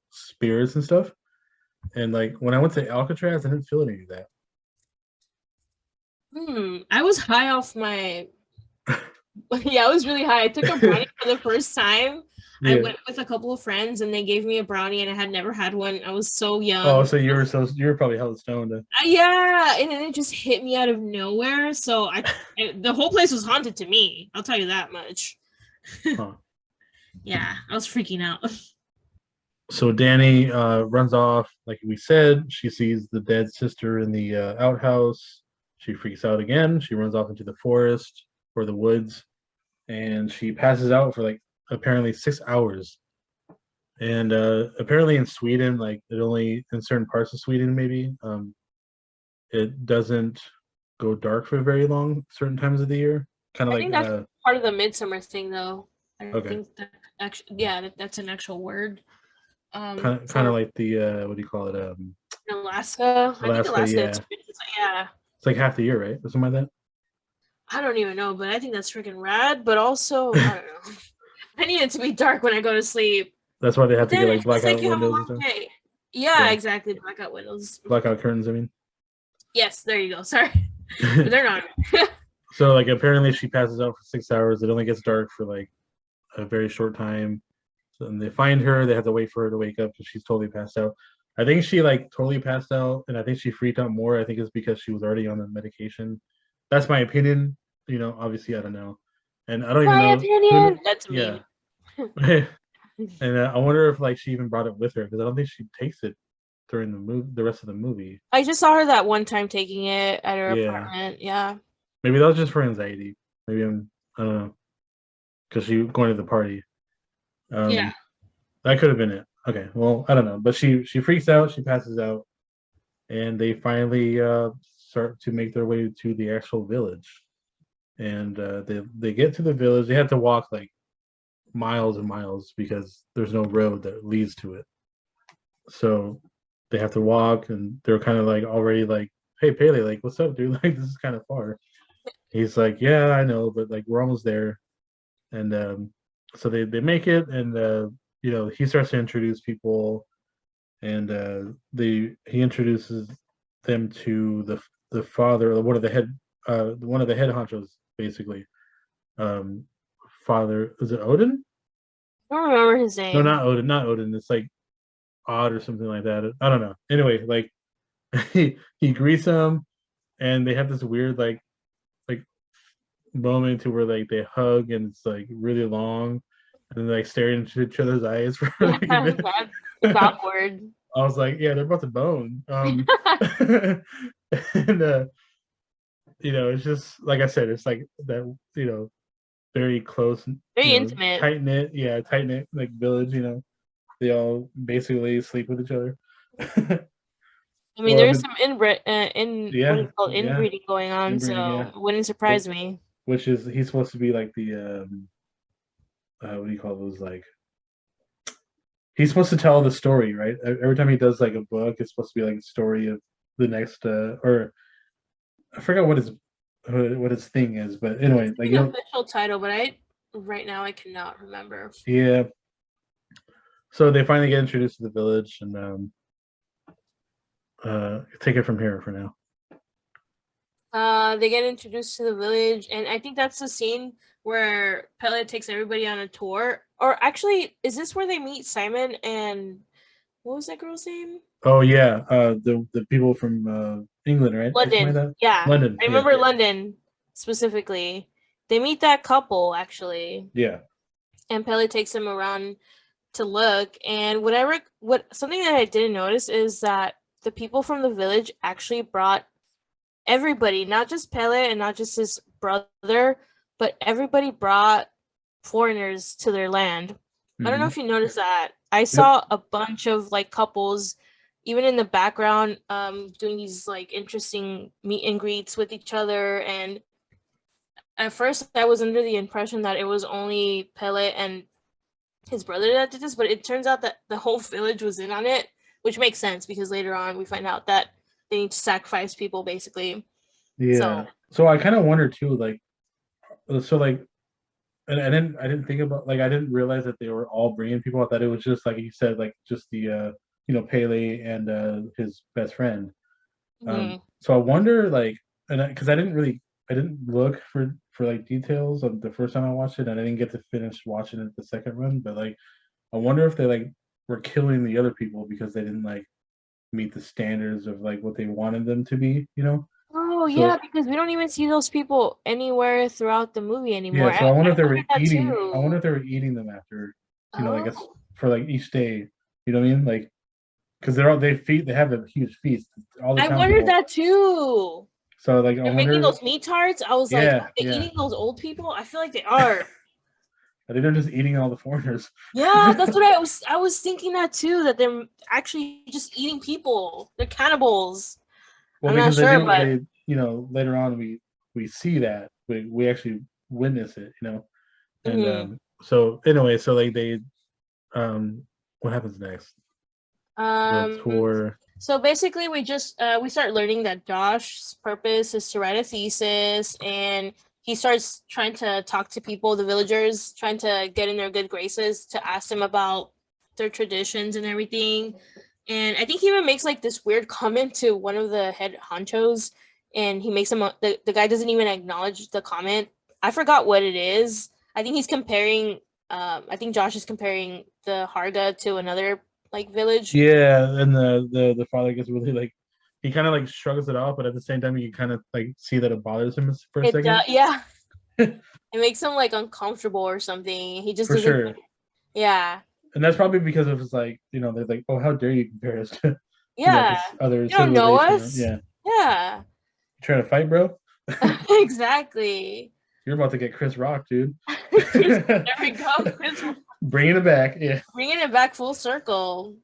spirits and stuff. And like when I went to Alcatraz, I didn't feel any of that. I was high off my. Yeah, I was really high. I took a brownie for the first time. I Yeah. went with a couple of friends and they gave me a brownie and I had never had one. I was so Oh, young. so you were probably hella stoned. Yeah, and then it just hit me out of nowhere. So the whole place was haunted to me. I'll tell you that much. Huh. Yeah, I was freaking out. So Danny runs off, like we said. She sees the dead sister in the outhouse. She freaks out again. She runs off into the forest or the woods, and she passes out for like apparently 6 hours. And apparently in Sweden, like it only in certain parts of Sweden, maybe it doesn't go dark for very long certain times of the year. Kind of I like think that's part of the Midsommar thing, though. I okay, think that actually, yeah, that's an actual word. kind of For like the what do you call it? Alaska, I think Alaska, Alaska, yeah. yeah. It's like half the year, right? Or something like that. I don't even know, but I think that's freaking rad. But also, I don't know. I need it to be dark when I go to sleep. That's why they have But to get then like it feels like blackout you have a windows and long stuff. day. Yeah, Yeah, exactly. Blackout windows. blackout curtains. I mean. Yes, there you go. Sorry, but they're not. So like apparently she passes out for 6 hours. It only gets dark for like a very short time. So then they find her. They have to wait for her to wake up because she's totally passed out. I think she like totally passed out, and I think she freaked out more. I think it's because she was already on the medication. That's my opinion. Obviously I don't know, and I don't even My know who. opinion. That's Yeah, mean. and I wonder if like she even brought it with her because I don't think she takes it during the rest of the movie. I just saw her that one time taking it at her Yeah, apartment. Yeah. maybe that was just for anxiety. Maybe I don't know because she going to the party. Yeah. Um, that could have been it. Okay, well, I don't know, but she freaks out, she passes out, and they finally start to make their way to the actual village. And they get to the village. They have to walk like miles and miles because there's no road that leads to it. So they have to walk, and they're kind of like already like, "Hey, Pele, like, what's up, dude? Like, this is kind of far." He's like, "Yeah, I know, but like, we're almost there." And so they make it, and he starts to introduce people, and he introduces them to the father, one of the head honchos, basically. Um, Father, is it Odin? I don't remember his No, name. not Odin, not Odin. It's like Odd or something like that. I don't know. Anyway, like he greets them, and they have this weird like moment to where like they hug, and it's like really long, and then like staring into each other's eyes for Yeah, like a bit. it's awkward. I was like, yeah, they're about to bone. And it's just like I said, it's like that, very close, Very intimate. tight knit like village. They all basically sleep with each other. I mean, Well, there's but some inbred in what is yeah, it called yeah, inbreeding going on, inbreeding, yeah. so it wouldn't Well, surprise me. which is he's supposed to be like the what do you call those like he's supposed to tell the story, right? Every time he does like a book, it's supposed to be like a story of the next or I forgot what his thing is, but anyway, It's like like an official title, but right now I cannot remember. yeah. So they finally get introduced to the village, and take it from here for now. They get introduced to the village, and I think that's the scene where Pele takes everybody on a tour. Or actually, is this where they meet Simon and what was that girl's name? Oh yeah, the people from England, right? Or something like London. that. Yeah, London, I yeah, remember London specifically. They meet that couple actually, yeah. and Pele takes them around to look. And what something that I didn't notice is that the people from the village actually brought everybody, not just Pele and not just his brother, but everybody brought foreigners to their land. I don't know Hmm. if you noticed that. I Yep. saw a bunch of like couples, even in the background, doing these like interesting meet and greets with each other. And at first, I was under the impression that it was only Pele and his brother that did this, but it turns out that the whole village was in on it, which makes sense because later on we find out that they need to sacrifice people basically. Yeah. So, So I kind of wonder too, like, so like, and I didn't think about like I didn't realize that they were all bringing people. I thought it was just like you said, like just the Pele and his best friend. mhm. So I wonder like, and because I didn't look for like details of the first time I watched it, and I didn't get to finish watching it the second run. But like, I wonder if they like were killing the other people because they didn't like meet the standards of like what they wanted them to be, you know? Oh yeah, So because we don't even see those people anywhere throughout the movie anymore. yeah, I, so I wonder I if they were wondered that eating. I too. wonder if they were eating them after, I guess Oh, for like each day. You know what I mean? Like because they have a huge feast. All the I wondered townspeople. that too. So like I They're making wonder. those meat tarts. I was like, are Yeah, they yeah. eating those old people? I feel like they are. I think they're just eating all the foreigners. Yeah, that's what I was thinking that too, that they're actually just eating people. They're cannibals. Well, I'm not because they sure, do. but Later on we see that we actually witness it. And mhm. so anyway, so like they what happens next? The um tour. so basically we start learning that Josh's purpose is to write a thesis, and he starts trying to talk to people, the villagers, trying to get in their good graces to ask them about their traditions and everything. And I think he even makes like this weird comment to one of the head honchos, and he makes him the guy doesn't even acknowledge the comment. I forgot what it is. I think he's comparing I think Josh is comparing the Harga to another like village. Yeah, and the father gets really like he kind of like shrugs it off, but at the same time you kind of like see that it bothers him for a It second. yeah, it makes him like uncomfortable or something. He just For doesn't. sure. Yeah, And that's probably because of his like, they're like, oh, how dare you compare us to, yeah. this other You don't know civilization? us. Yeah, you Yeah, trying to fight, bro? exactly. You're about to get Chris Rock, dude. There we go. Chris, Bringing it back. Yeah. bringing it back full circle.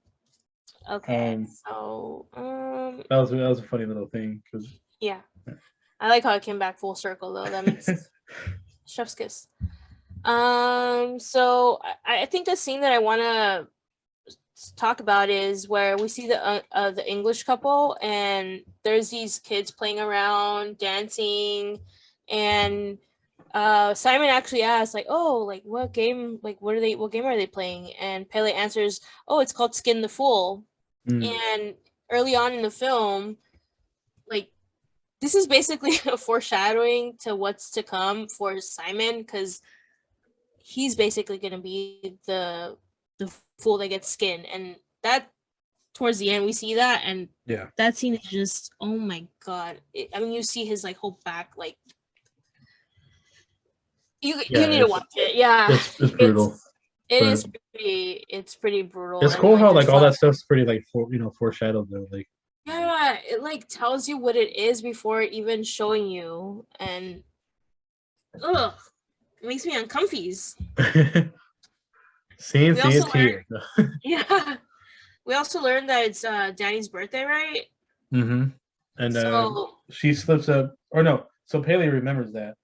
Okay, Um, so that was a funny little thing because yeah, I like how it came back full circle though. That makes chef's kiss. So I think the scene that I want to talk about is where we see the English couple, and there's these kids playing around, dancing, and Simon actually asks like, "Oh, like what game? Like what game are they playing?" And Pele answers, "Oh, it's called Skin the Fool." mm, And early on in the film, like this is basically a foreshadowing to what's to come for Simon, because he's basically going to be the fool that gets skinned, and that towards the end we see that, and yeah, that scene is just, oh my god. I mean, you see his like whole back, like you yeah, need to watch it. Yeah, it's brutal, it's it but is pretty brutal, it's and cool like how like there's all a lot. that stuff's pretty like foreshadowed though, like Yeah, it like tells you what it is before even showing you, and ugh, it makes me uncomfies. seeing We see also it's learn, here. yeah, we also learned that it's Danny's birthday, right? Mm-hmm. And So she slips up, or no, so Paley remembers that,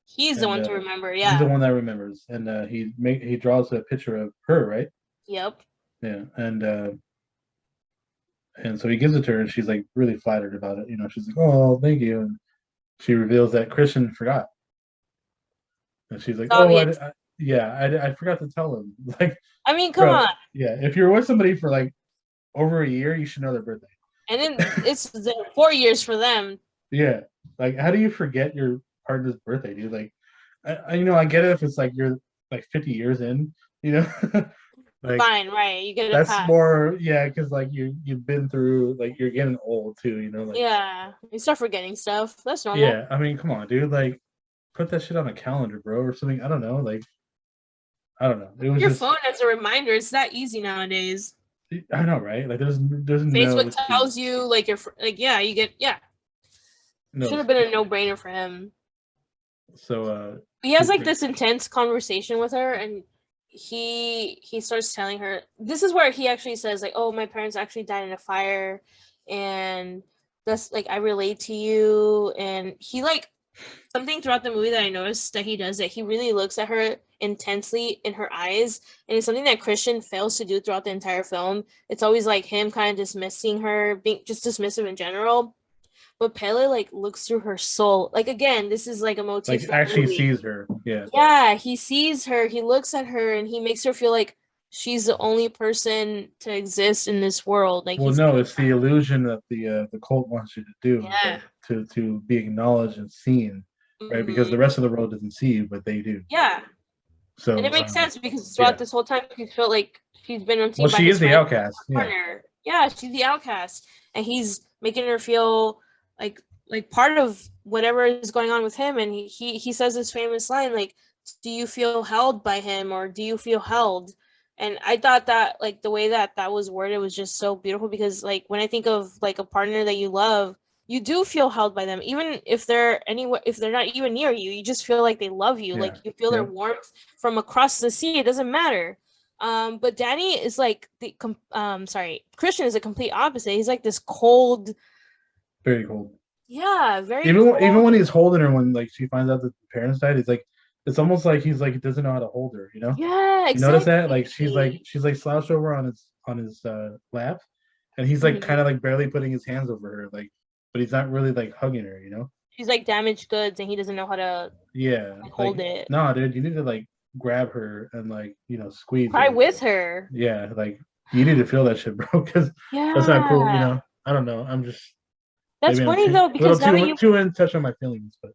he's the and one to remember. he's the Yeah. one that remembers, and he draws a picture of her, right? Yep. Yeah, and so he gives it to her, and she's like really flattered about it. She's like, "Oh, thank you," and she reveals that Christian forgot, and she's like, It's "Oh, obvious. yeah, I forgot to tell him." Like, I mean, come bro, on. yeah, if you're with somebody for like over a year, you should know their birthday. And then it's 4 years for them. Yeah, like how do you forget your partner's birthday, dude? Like, I get it if it's like you're like 50 years in, you know, like Fine, right? You get a that's pass. more, yeah, because like you've been through, like you're getting old too, like Yeah, you start forgetting stuff. That's normal. yeah. I mean, come on, dude, like put that shit on a calendar, bro, or something. I don't know, like I don't know. It was Your just phone as a reminder. It's that easy nowadays. I know, right? Like there's no Facebook excuse. tells you like yeah, you get No should have been excuse. a no brainer for him. So He has like this intense conversation with her, and he starts telling her, this is where he actually says like, oh, my parents actually died in a fire, and that's like I relate to you. And he like something throughout the movie that I noticed that he does, that he really looks at her intensely in her eyes, and it's something that Christian fails to do throughout the entire film. It's always like him kind of dismissing her, being just dismissive in general. But Pele like looks through her soul. Like again, this is like a motif like for the actually movie. sees her. Yeah. Yeah, he sees her, he looks at her, and he makes her feel like she's the only person to exist in this world. Like Well, he's no, it's the illusion that the cult wants you to do, yeah. that to be acknowledged and seen, right? Because the Mhm. rest of the world doesn't see you, but they do. Yeah. And it So makes sense because throughout yeah. this whole time she felt like she's been Well, unseen by she is his the friend outcast. Yeah. partner. Yeah, she's the outcast. And he's making her feel like part of whatever is going on with him. And he says this famous line like, do you feel held by him, or do you feel held? And I thought that like the way that that was worded was just so beautiful, because like when I think of like a partner that you love, you do feel held by them, even if they're anywhere, if they're not even near you. You just feel like they love you, Yeah. like you feel their Yeah. warmth from across the sea. It doesn't matter. But Danny is like sorry, Christian is a complete opposite. He's like this cold, Very cold. yeah, very Even cold. when he's holding her, when like she finds out that the parents died, he's like, it's almost like he's like he doesn't know how to hold her. You know? Yeah, You notice exactly. that? Like she's like slouched over on his lap, and he's like kind Mhm. of like barely putting his hands over her, like, but he's not really like hugging her. You know? She's like damaged goods, and he doesn't know how to Yeah. like, hold Like, it. nah, dude, you need to like grab her and like squeeze Cry her. with her. Yeah, like you need to feel that shit, bro, because that's not cool. Yeah, I don't know. I'm just that's maybe I'm funny too though, a little because now that you too in touch on my feelings, but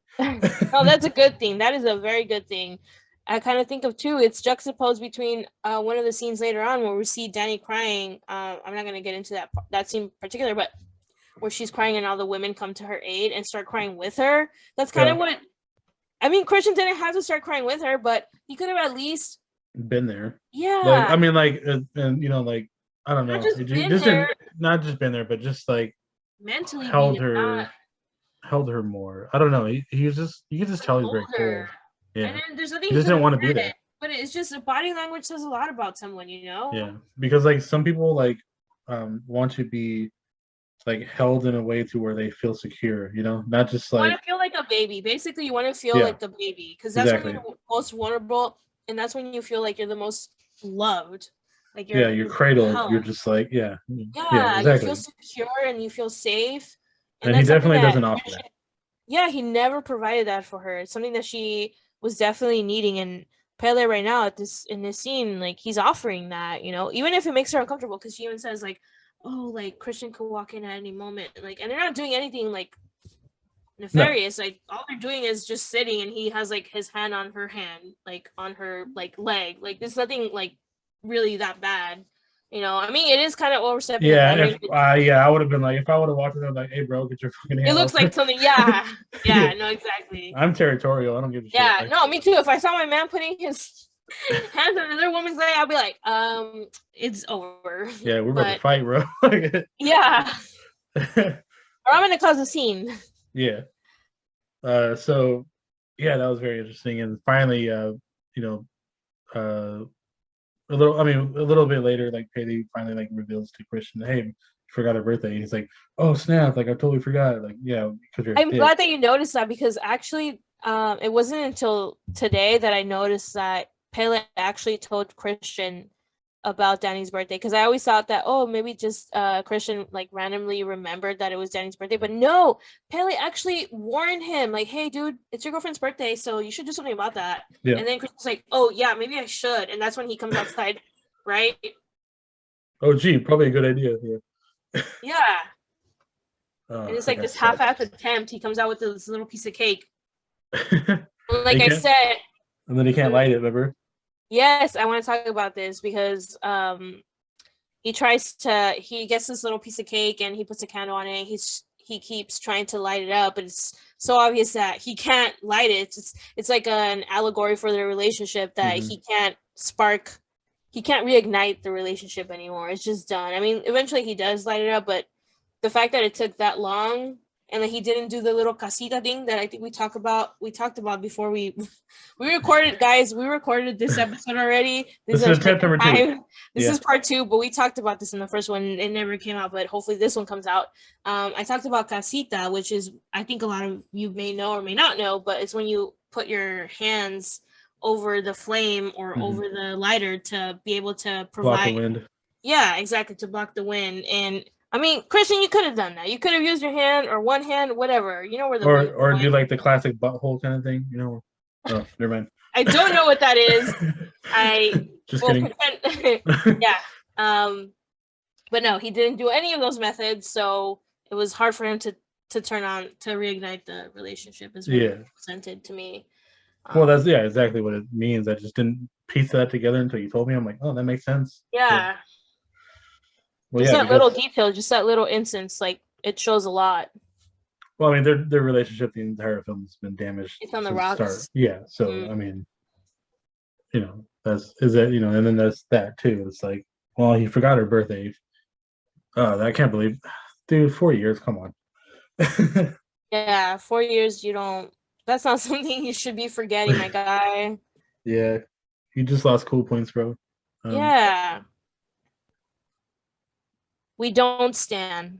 oh, that's a good thing. That is a very good thing. I kind of think of too. It's juxtaposed between one of the scenes later on where we see Danny crying. I'm not going to get into that scene in particular, but where she's crying and all the women come to her aid and start crying with her. That's kind of yeah, what I mean. Christian didn't have to start crying with her, but he could have at least, been there. Like yeah, I mean, like and like I don't not know, just been just there didn't not just been there, but just like mentally, held being not her more. I don't know. He was just you could just tell he's very older. cold. And Yeah, then there's nothing he he just could didn't have want to be said, there. but it's just the body language says a lot about someone, you Yeah, know. because like some people like want to be like held in a way to where they feel secure, not just You want like to feel like a baby. Basically, you want to feel yeah, like a baby, because that's when exactly. you're most vulnerable, and that's when you feel like you're the most loved. Like Yeah, you're you're being cradled. held. You're just like yeah, Yeah, you feel exactly. secure and you feel safe, and And he that's something definitely that doesn't offer that. Christian, yeah, he never provided that for her. It's something that she was definitely needing, and Pele right now at this in this scene, like he's offering that, even if it makes her uncomfortable, because she even says like, "Oh, like Christian could walk in at any moment," like, and they're not doing anything like No, nefarious. Like all they're doing is just sitting, and he has like his hand on her hand, like on her like leg. Like there's nothing like really that bad. I mean, it is kind of overstepping the yeah, boundaries. yeah, I would have been like if I would have walked in, I'm like, hey, bro, get your fucking It hand looks off like her. something. Yeah, Yeah, yeah, no, exactly. I'm territorial. I don't give a shit. Yeah, Like, no, me too. If I saw my man putting his hands on another woman's leg, I'd be like, it's over. yeah, we're about to But fight, bro. yeah, or I'm gonna cause a scene. Yeah. So yeah, that was very interesting. And finally, you know, uh, a little bit later, like Payday finally like reveals to Christian, hey, you forgot her birthday. And he's like, oh snap, like I totally forgot. Like, yeah, because you're a I'm dick. glad that you noticed that, because actually, it wasn't until today that I noticed that Pele actually told Christian about Danny's birthday, because I always thought that, oh, maybe just Christian like randomly remembered that it was Danny's birthday, but no, Pele actually warned him like, hey dude, it's your girlfriend's birthday, so you should do something about that. Yeah. And then Christian's like, oh yeah, maybe I should, and that's when he comes outside, right? Oh gee, probably a good idea. Yeah, and Oh, it's that like guy this half-assed sucks. attempt. He comes out with this little piece of cake. They Like I can't said, and then he can't light it, remember? yes, I want to talk about this because he gets this little piece of cake and he puts a candle on it. He keeps trying to light it up, but it's so obvious that he can't light it. It's like an allegory for their relationship, that Mm-hmm. he can't reignite the relationship anymore. It's just done. I mean, eventually he does light it up, but the fact that it took that long and that he didn't do the little casita thing that I think we talked about before we recorded, guys. We recorded this episode already. This is attempt number 2. This is part 2, but we talked about this in the first one. It never came out, but hopefully this one comes out. I talked about casita, which is, I think a lot of you may know or may not know, but it's when you put your hands over the flame or over the lighter to be able to provide block the wind. Yeah, exactly, to block the wind. And I mean, Christian, you could have done that. You could have used your hand or one hand, whatever. You know where the or do like the classic butthole kind of thing, you know? Oh, never mind. I don't know what that is. I just kidding. Yeah. But no, he didn't do any of those methods, so it was hard for him to turn on to reignite the relationship. Is what it presented to me. Well, that's exactly what it means. I just didn't piece that together until you told me. I'm like, oh, that makes sense. Yeah. Well, just that little detail, just that little instance, like it shows a lot. Well, I mean, their relationship, the entire film has been damaged. It's on the rocks. Start. Yeah, so I mean, you know, and then there's that too. It's like, well, he forgot her birthday. Oh, I can't believe, dude, 4 years. Come on. Yeah, 4 years. You don't. That's not something you should be forgetting, my guy. Yeah, you just lost cool points, bro. Yeah. We don't stand.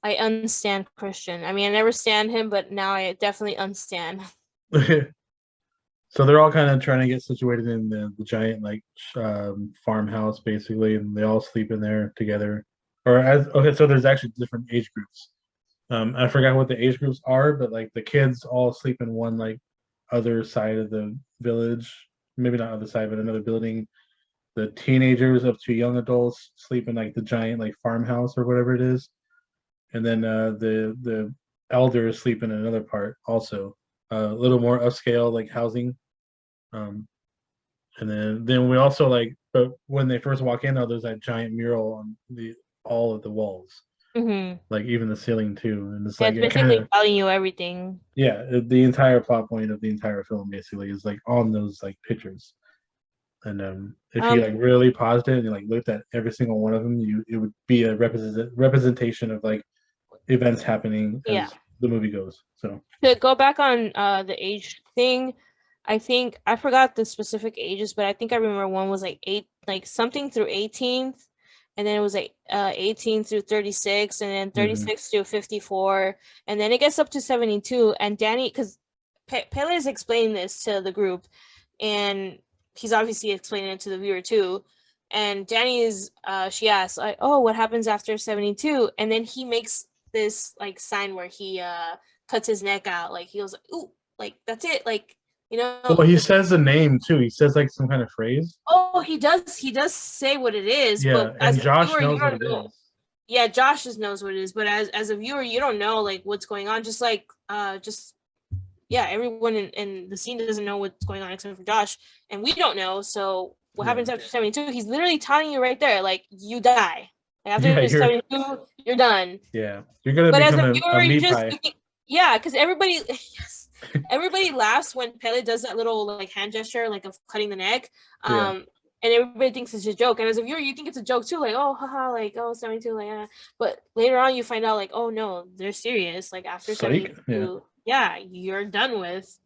I unstand Christian. I mean, I never stand him, but now I definitely unstand. So they're all kind of trying to get situated in the giant farmhouse, basically, and they all sleep in there together. So there's actually different age groups. I forgot what the age groups are, but like the kids all sleep in one like other side of the village, maybe not other side, but another building. The teenagers up to young adults sleep in like the giant like farmhouse or whatever it is, and then the elders sleep in another part also, a little more upscale like housing. And then we also but when they first walk in, there's that giant mural on all of the walls. Like even the ceiling too, and it's like it's basically telling you everything. Yeah, the entire plot point of the entire film basically is like on those like pictures. And if you like really paused it and you like looked at every single one of them, it would be a representation of like events happening as the movie goes. So to go back on the age thing, I think I forgot the specific ages, but I think I remember one was like something through 18th. And then it was like 18 through 36, and then 36 to 54, and then it gets up to 72. And Danny, because Pele is explaining this to the group, and he's obviously explaining it to the viewer too. And Danny she asks, like, "Oh, what happens after 72?" And then he makes this like sign where he cuts his neck out, like he was like, "Ooh, like that's it," like. You know, well, he says the name too. He says like some kind of phrase. Oh, he does. He does say what it is. Yeah, but and Josh viewer, knows what it is. Yeah, Josh just knows what it is. But as a viewer, you don't know like what's going on. Just like everyone in the scene doesn't know what's going on except for Josh, and we don't know. So what happens after 72? He's literally telling you right there, like you die. Like, after 72, you're done. Yeah, you're gonna become a meat pie. Yeah, because everybody. Yes. Everybody laughs when Pele does that little like hand gesture, like of cutting the neck, and everybody thinks it's a joke. And as a viewer, you think it's a joke too, like oh haha, like oh 72, like but later on you find out like oh no, they're serious. Like after 72, you're done with,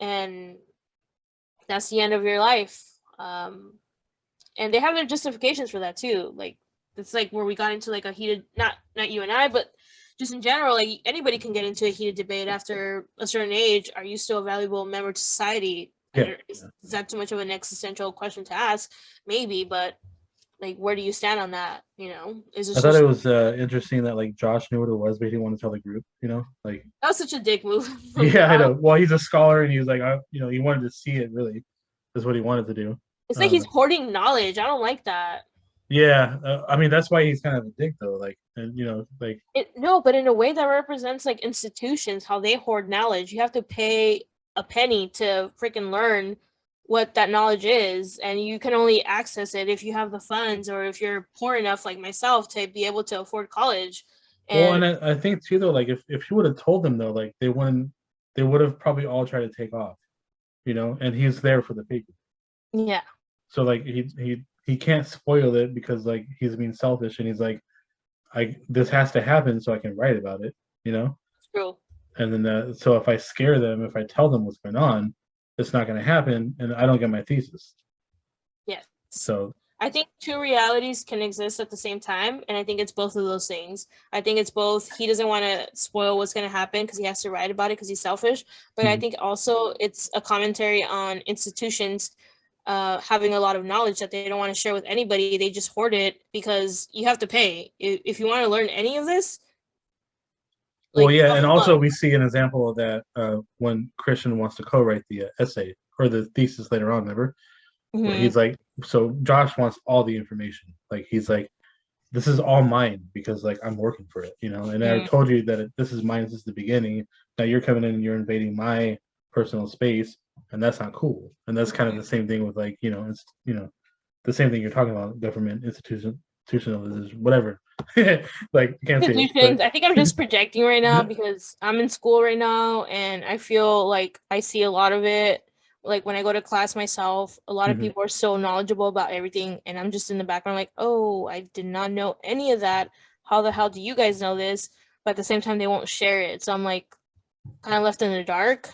and that's the end of your life. And they have their justifications for that too. Like it's like where we got into like a heated, not you and I, but just in general, like anybody can get into a heated debate after a certain age. Are you still a valuable member to society? Is that too much of an existential question to ask? Maybe, but like, where do you stand on that? You know, I thought it was interesting that like Josh knew what it was, but he didn't want to tell the group. You know, like that was such a dick move. Yeah, I know. Well, he's a scholar, and he was like, he wanted to see it. Really, is what he wanted to do. It's like he's hoarding knowledge. I don't like that. Yeah, I mean that's why he's kind of a dick though. Like, and no, but in a way that represents like institutions, how they hoard knowledge. You have to pay a penny to freaking learn what that knowledge is, and you can only access it if you have the funds or if you're poor enough, like myself, to be able to afford college. And I think too though, like if he would have told them though, like they would have probably all tried to take off, and he's there for the paper. Yeah. so like he can't spoil it because like he's being selfish and he's like, I this has to happen so I can write about it, you know. True. And then so if I scare them, if I tell them what's going on, it's not going to happen, and I don't get my thesis. Yes. So I think two realities can exist at the same time, and I think it's both of those things. I think it's both he doesn't want to spoil what's going to happen because he has to write about it because he's selfish, but I think also it's a commentary on institutions having a lot of knowledge that they don't want to share with anybody. They just hoard it because you have to pay. If you want to learn any of this, well, like yeah, tough and also luck. we see an example of that when Christian wants to co-write the essay or the thesis later on. Remember, where Mm-hmm. he's like, so Josh wants all the information. Like he's like, this is all mine because like I'm working for it, you know. And I Mm-hmm. told you that this is mine since the beginning. Now you're coming in and you're invading my personal space, and that's not cool. And that's kind of the same thing with like it's the same thing you're talking about government institutionalism, whatever. Like can't say it, but Institutions. I think I'm just projecting right now because I'm in school right now and I feel like I see a lot of it. Like when I go to class myself, a lot of Mhm. people are so knowledgeable about everything, and I'm just in the background like, oh, I did not know any of that. How the hell do you guys know this? But at the same time, they won't share it, so I'm like kind of left in the dark. Yeah.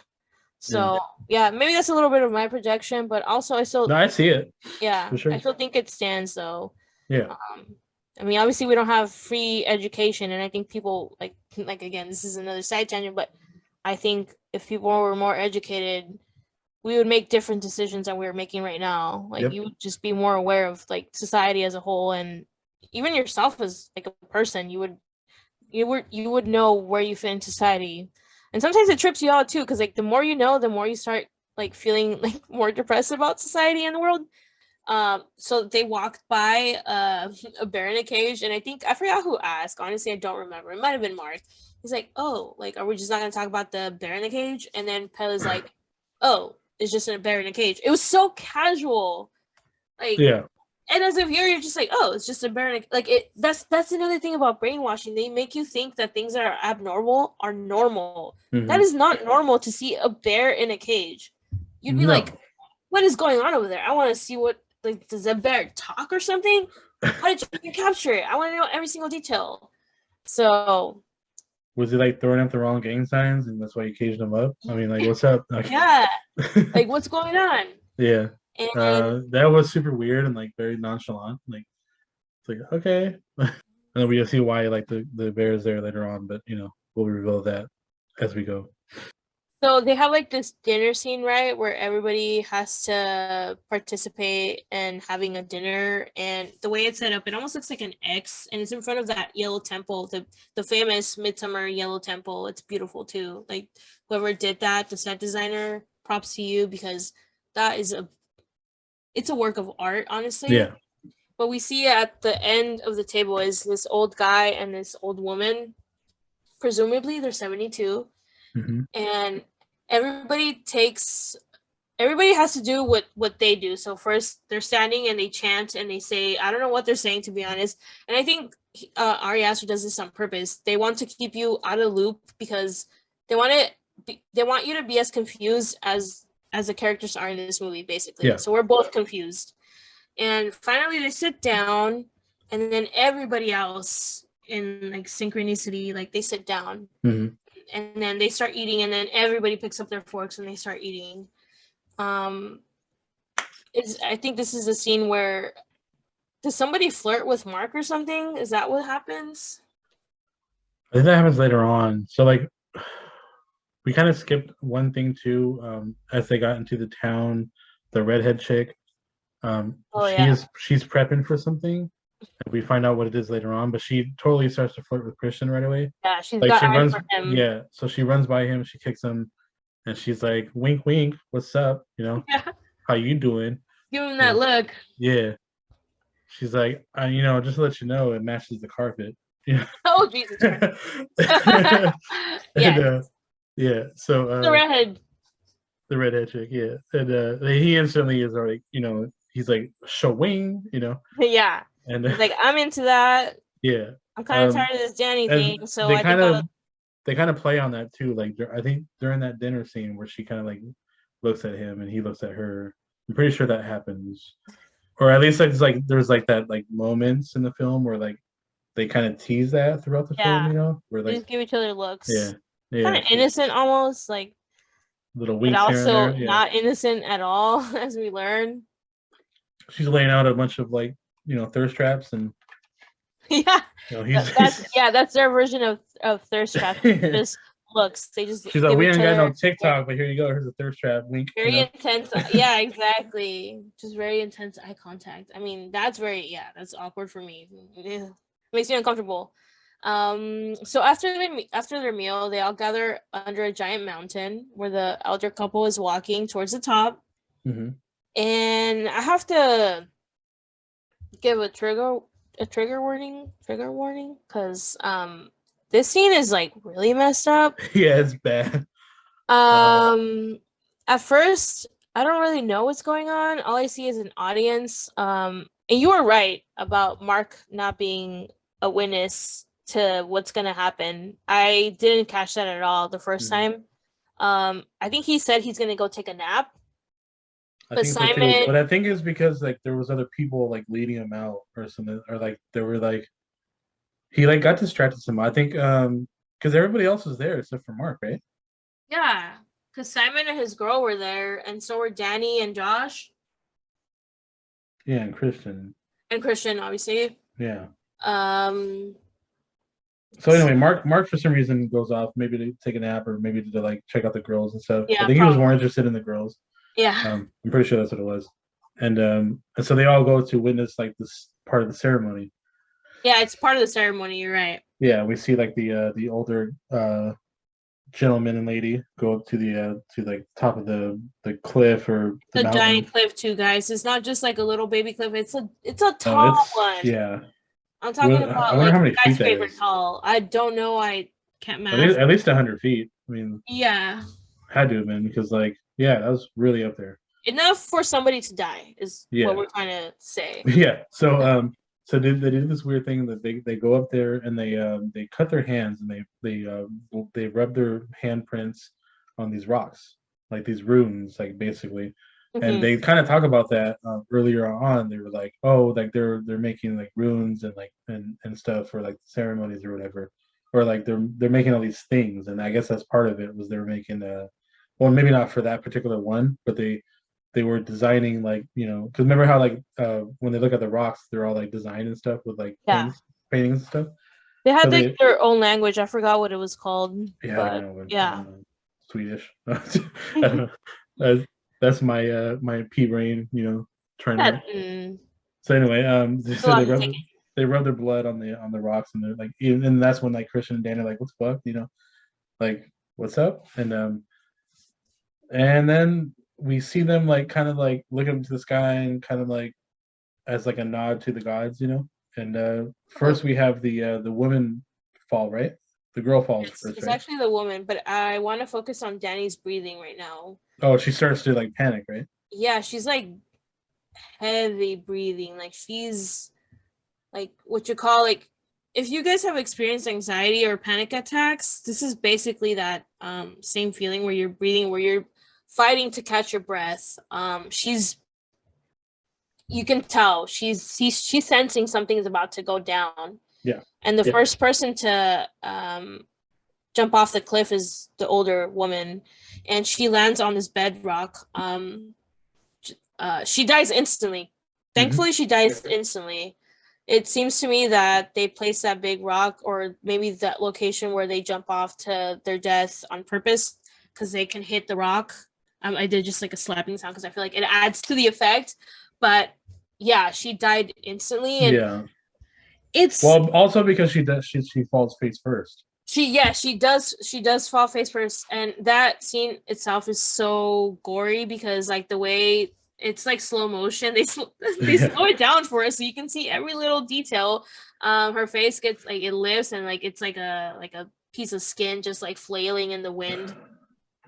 So yeah, maybe that's a little bit of my projection, but also I No, still, I see it yeah, for I sure. still think it stands though. Yeah. Um, I mean, obviously, we don't have free education, and I think people like again, this is another side tangent, but I think if people were more educated, we would make different decisions than we're making right now. Like Yep. you would just be more aware of like society as a whole, and even yourself as like a person. You would know where you fit in society, and sometimes it trips you out too, because like the more you know, the more you start like feeling like more depressed about society and the world. So they walked by a bear in a cage, and I think I forgot who asked. Honestly, I don't remember. It might have been Mark. He's like, "Oh, like, are we just not gonna talk about the bear in the cage?" And then Pele's like, "Oh, it's just a bear in a cage." It was so casual, like, Yeah. and as a viewer, you're just like, "Oh, it's just a bear in a like it." That's another thing about brainwashing. They make you think that things that are abnormal are normal. That Hmm. is not normal to see a bear in a cage. You'd be No. like, what is going on over there? I want to see what like does the bear talk or something? How did you capture it? I want to know every single detail. So Was he like throwing up the wrong gang signs and that's why you caged him up? I mean, like, what's up? Like, yeah, like what's going on? yeah. And That was super weird and like very nonchalant. Like, it's like, okay. And then we see why like the bear is there later on, but we'll reveal that as we go. so they have like this dinner scene, right, where everybody has to participate in having a dinner, and the way it's set up, it almost looks like an X, and it's in front of that yellow temple, the famous Midsommar yellow temple. It's beautiful too. Like whoever did that, the set designer, props to you because that is it's a work of art, honestly. Yeah. But we see at the end of the table is this old guy and this old woman. Presumably they're 72, Hmm. and everybody takes everybody has to do what they do. So first they're standing and they chant and they say, I don't know what they're saying, to be honest. And I think Ari Aster does this on purpose. They want to keep you out of loop because they want they want you to be as confused as the characters are in this movie, basically. Yeah. So we're both confused. And finally they sit down, and then everybody else in like synchronicity, like they sit down, Hmm. and then they start eating, and then everybody picks up their forks and they start eating. um I think this is a scene where does somebody flirt with Mark or something? Is that what happens? I think that happens later on. So like we kind of skipped one thing too. As they got into the town, the redhead chick, Oh yeah, she's prepping for something. And we find out what it is later on, but she totally starts to flirt with Christian right away. yeah. She's Like got she eyes runs, for him. yeah. So she runs by him, she kicks him, and she's like, "Wink, wink, what's up? Yeah, How you doing?" give him Yeah, that look. yeah. She's like, just to let you know, it matches the carpet. Yeah. Oh Jesus Christ. And Yes, yeah. So the redhead. the redhead chick, yeah, and he instantly is already, he's like showing, Yeah, and he's like, I'm into that. yeah, I'm kind of um, tired of this Danny and thing, so I think they kind of play on that too. Like I think during that dinner scene where she kind of like looks at him and he looks at her, I'm pretty sure that happens, or at least it's like there's like that like moments in the film where like they kind of tease that throughout the film, Yeah, you know, where they like just give each other yeah, looks, kind yeah, of innocent almost, like, little but winks here and also there. Yeah, not innocent at all, as we learn. she's laying out a bunch of like thirst traps, and Yeah, he's that's their version of thirst trap. Just looks. They just she's like, give we each ain't got no other TikTok, but here you go. Here's a thirst trap. Wink. very intense. Yeah, exactly. Just very intense eye contact. I mean, that's that's awkward for me. Yeah. Makes me uncomfortable. So after their meal, they all gather under a giant mountain where the elder couple is walking towards the top. Mm-hmm. And I have to give a trigger warning because this scene is like really messed up. Yeah, it's bad. um at first I don't really know what's going on. All I see is an audience. And you were right about Mark not being a witness to what's gonna happen. I didn't catch that at all the first Mhm. time. I think he said he's gonna go take a nap, I but think so too. Simon. But I think it's because like there was other people like leading him out or something, or like there were like he like got distracted somehow. I think because everybody else was there except for Mark, right? Yeah, because Simon and his girl were there, and so were Danny and Josh Yeah, and Christian. and Christian, obviously. Yeah. Um, So anyway, Mark for some reason goes off, maybe to take a nap or maybe to like check out the girls and stuff. I yeah, think he was probably. more interested in the girls. Yeah, I'm pretty sure that's what it was. And so they all go to witness like this part of the ceremony. yeah, it's part of the ceremony. You're right. Yeah, we see like the older gentleman and lady go up to like top of the cliff or the The mountain. giant cliff, too, guys. It's not just like a little baby cliff. It's a No, tall it's one. yeah. I'm talking I about wonder like how many feet that skyscraper is. tall. I don't know. I can't math. At least 100 feet. I mean, Yeah, had to have been because like yeah, that was really up there. enough for somebody to die is what Yeah, we're trying to say. yeah. So they did this weird thing that they go up there and they cut their hands and they rub their handprints on these rocks, like these runes, like basically. And Hmm. they kind of talk about that earlier on. They were like, oh, like they're making like runes and like and stuff for like ceremonies or whatever, or like they're making all these things. And I guess that's part of it was they were making well, maybe not for that particular one, but they were designing like because remember how like when they look at the rocks they're all like designed and stuff with like Yeah, paintings and stuff. they So had like they their own language. I forgot what it was called, yeah, I don't but know, I yeah. don't know, Swedish. I don't know. That's my my pea brain trying That, to. So anyway, a so lot to take in. they rub their blood on the rocks and they're like and that's when like Christian and Danny are like what the fuck like what's up and then we see them like kind of like look up to the sky and kind of like as like a nod to the gods, And first we have the woman fall, right? The girl falls first, It's right? actually the woman, but I want to focus on Danny's breathing right now. Oh, she starts to like panic, right? Yeah, she's like heavy breathing. Like she's like what you call like if you guys have experienced anxiety or panic attacks, this is basically that same feeling where you're breathing, where you're fighting to catch your breath. She's you can tell she's sensing something is about to go down. Yeah. And the first person to jump off the cliff is the older woman, and she lands on this bedrock. She dies instantly. Mm-hmm. Thankfully, she dies instantly. It seems to me that they placed that big rock, or maybe that location where they jump off to their death on purpose, because they can hit the rock. I did just like a slapping sound because I feel like it adds to the effect. But yeah, she died instantly, and Yeah. it's Well, also because she falls face first. she does fall face first, and that scene itself is so gory because like the way it's like slow motion, they Yeah. slow it down for us so you can see every little detail. Her face gets like it lifts and like it's like a piece of skin just like flailing in the wind.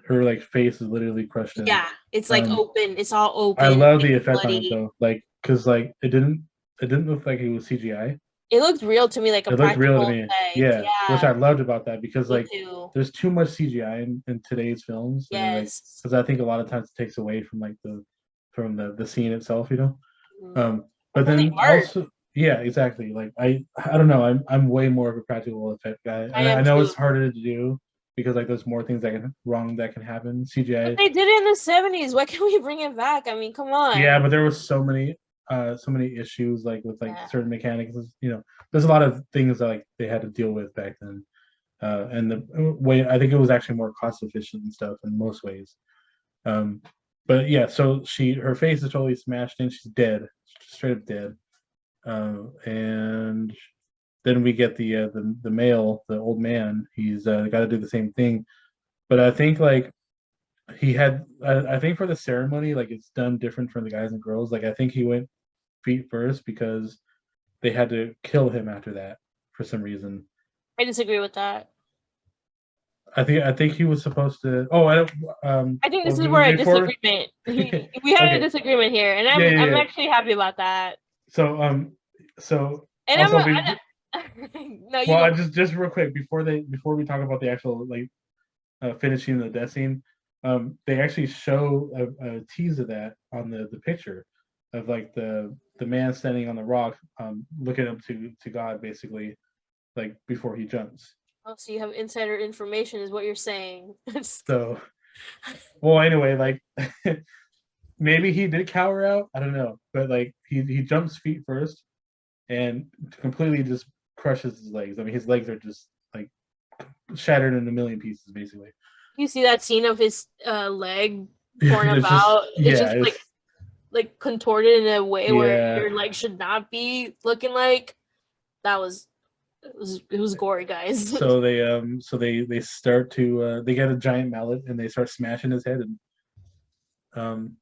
Her like face is literally crushed in. Yeah, it's like open, it's all I open, love like the effect on it bloody. though, like because like it didn't look like it was CGI. It looked real to me, like a It looked real to practical me. effect. Yeah, which Yeah, I loved about that because me like too. there's too much CGI in today's films, and like Yes. because I think a lot of times it takes away from like the scene itself, you know. Mm. But From the then art, also, yeah, exactly. Like I don't know. I'm way more of a practical effect guy, I and I am know too. it's harder to do because like there's more things that can happen. But CGI, they did it in the 70s. Why can't we bring it back? I mean, come yeah, on. but there was so many issues like with like Yeah. certain mechanics. You know, there's a lot of things that like they had to deal with back then. And the way I think it was actually more cost efficient and stuff in most ways. Um, but yeah, so her face is totally smashed in. She's dead, straight up dead. And then we get the male, the old man. He's got to do the same thing. But I think like I think for the ceremony, like it's done different for the guys and girls. Like I think he went feet first because they had to kill him after that for some reason. I disagree with that. I think he was supposed to. Oh, I don't. I think Well, this is where a before. disagreement. We had a Okay. disagreement here, and Yeah, yeah, I'm yeah. actually happy about that. So And also no, you well, go. I just real quick before we talk about the actual like finishing the death scene, they actually show a tease of that on the picture of like the man standing on the rock, looking up to God basically, like before he jumps. Oh, so you have insider information, is what you're saying. So, well, anyway, like maybe he did cower out. I don't know, but like he jumps feet first and completely just crushes his legs. I mean, his legs are just like shattered in a million pieces, basically. You see that scene of his leg torn It's just about? It's yeah, just it's like contorted in a way where yeah. your leg should not be looking like. That was it was gory, guys. So they start to they get a giant mallet and they start smashing his head um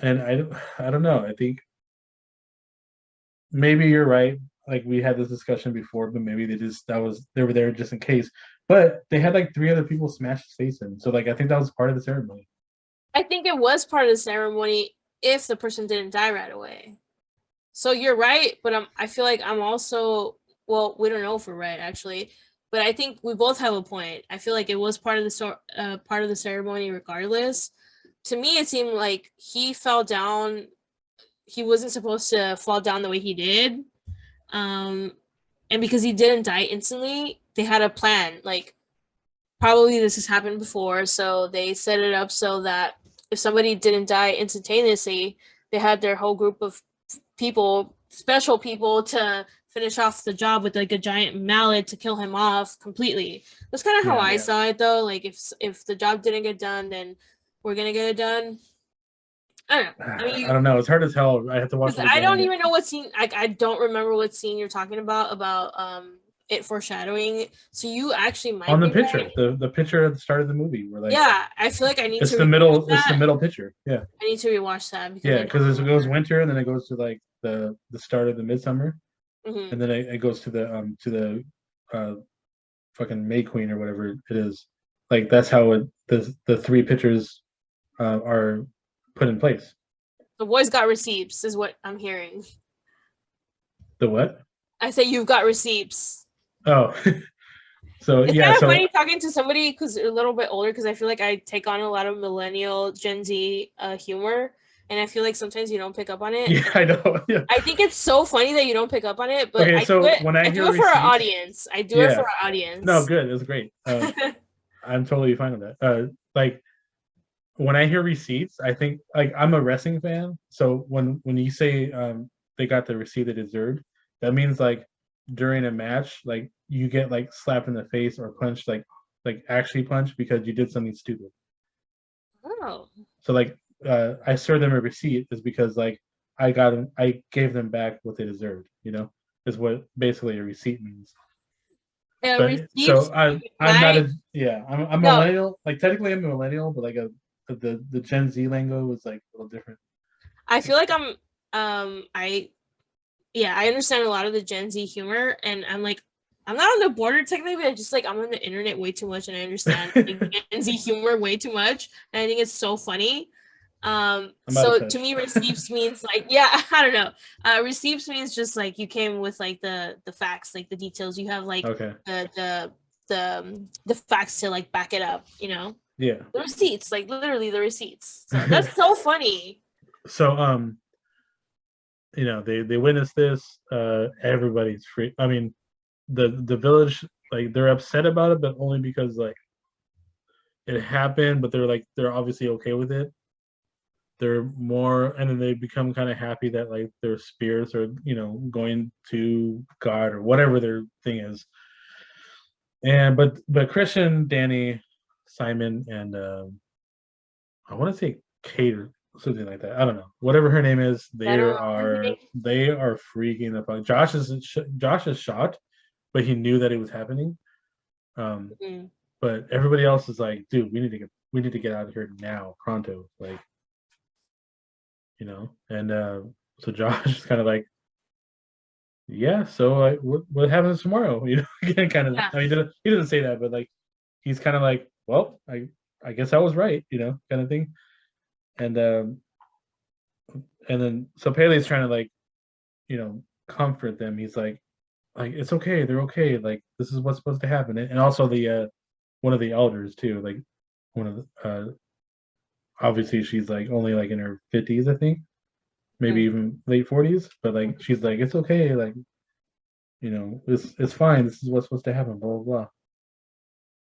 and I don't know. I think maybe you're right. Like we had this discussion before, but maybe they were there just in case. But they had like three other people smash his face in, so like I think that was part of the ceremony. I think it was part of the ceremony if the person didn't die right away. So you're right, but I feel like I'm also well, we don't know if we're right actually, but I think we both have a point. I feel like it was part of part of the ceremony regardless. To me, it seemed like he fell down. He wasn't supposed to fall down the way he did, um, and because he didn't die instantly, they had a plan. Like probably this has happened before, so they set it up so that if somebody didn't die instantaneously, they had their whole group of people, special people, to finish off the job with like a giant mallet to kill him off completely. That's kind of how Yeah, I saw it, though. Like if the job didn't get done, then we're gonna get it done. I don't know. I mean, I don't know. It's hard to tell. I have to watch because it I don't again. even know what scene. Like I don't remember what scene you're talking about it foreshadowing. So you actually On might the be picture, right. the picture at the start of the movie, where like Yeah, I feel like I need it's to the rewatch middle, it's the that. middle picture. Yeah, I need to rewatch that because yeah, I because don't it goes winter and then it goes to like the start of the midsummer, remember. and then it goes to the uh fucking May Queen or whatever it is. Like that's how the three pictures are put in place. The boys got receipts, is what I'm hearing. The what? I say you've got receipts. Oh, so It's yeah, kind of so funny talking to somebody who's a little bit older because I feel like I take on a lot of millennial Gen Z humor, and I feel like sometimes you don't pick up on it. yeah, I know. Yeah. I think it's so funny that you don't pick up on it, but Okay, I do so it. when I I do hear it for our receipts, audience. I do it for yeah, our no, audience. good, it's great. I'm totally fine with that. Like when I hear receipts, I think like I'm a wrestling fan. So when you say they got the receipt they deserved, that means like during a match, like you get like slapped in the face or punched like actually punched because you did something stupid. Oh, So like I served them a receipt is because like I gave them back what they deserved, is what basically a receipt means. and But receipts. so I'm not My a yeah, I'm a no, millennial. Like technically I'm a millennial, but like the Gen Z lingo was like a little different. I feel like I yeah, I understand a lot of the Gen Z humor, and I'm like, I'm not on the border technically, but I just like I'm on the internet way too much, and I understand like, Gen Z humor way too much, and I think it's so funny. I'm out of So to touch. me, receipts means like, yeah, I don't know. Receipts means just like you came with like the facts, like the details. You have like Okay. the facts to like back it up. Yeah. The receipts, like literally the receipts. So that's so funny. So they witness this. Everybody's free. I mean, the village, like, they're upset about it, but only because like it happened, but they're obviously okay with it. They're more, and then they become kind of happy that like their spirits are, going to God or whatever their thing is. And but Christian, Danny, Simon, and I want to say Kate or something like that. I don't know. Whatever her name is, I don't know her name. they are freaking the fuck. Josh is shocked, but he knew that it was happening. Um, Mm. but everybody else is like, dude, we need to get out of here now, pronto, like, And so Josh is kind of like, yeah. So like, what happens tomorrow? Kind of. Yeah. I mean, he didn't say that, but like, he's kind of like, well, I guess I was right, kind of thing. And and then so Pele's trying to like, comfort them. He's like it's okay, they're okay. Like this is what's supposed to happen. And also the one of the elders too, like one of the obviously she's like only like in her 50s, I think, maybe Mm. even late 40s, but like she's like it's okay, like it's fine. This is what's supposed to happen. Blah blah blah.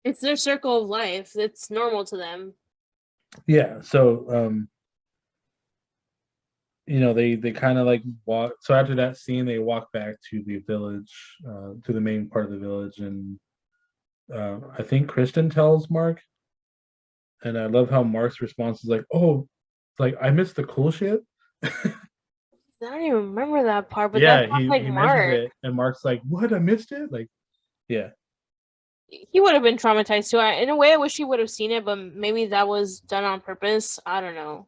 It's their circle of life. It's normal to them. Yeah. So they kind of like walk. So after that scene, they walk back to the village, to the main part of the village, and I think Kristen tells Mark, and I love how Mark's response is like, "Oh, like I missed the cool shit." I don't even remember that part, but that Yeah, sounds like he mentions Mark. it, and Mark's like, "What? I missed it?" Like, yeah, He would have been traumatized too. In a way, I wish he would have seen it, but maybe that was done on purpose. I don't know.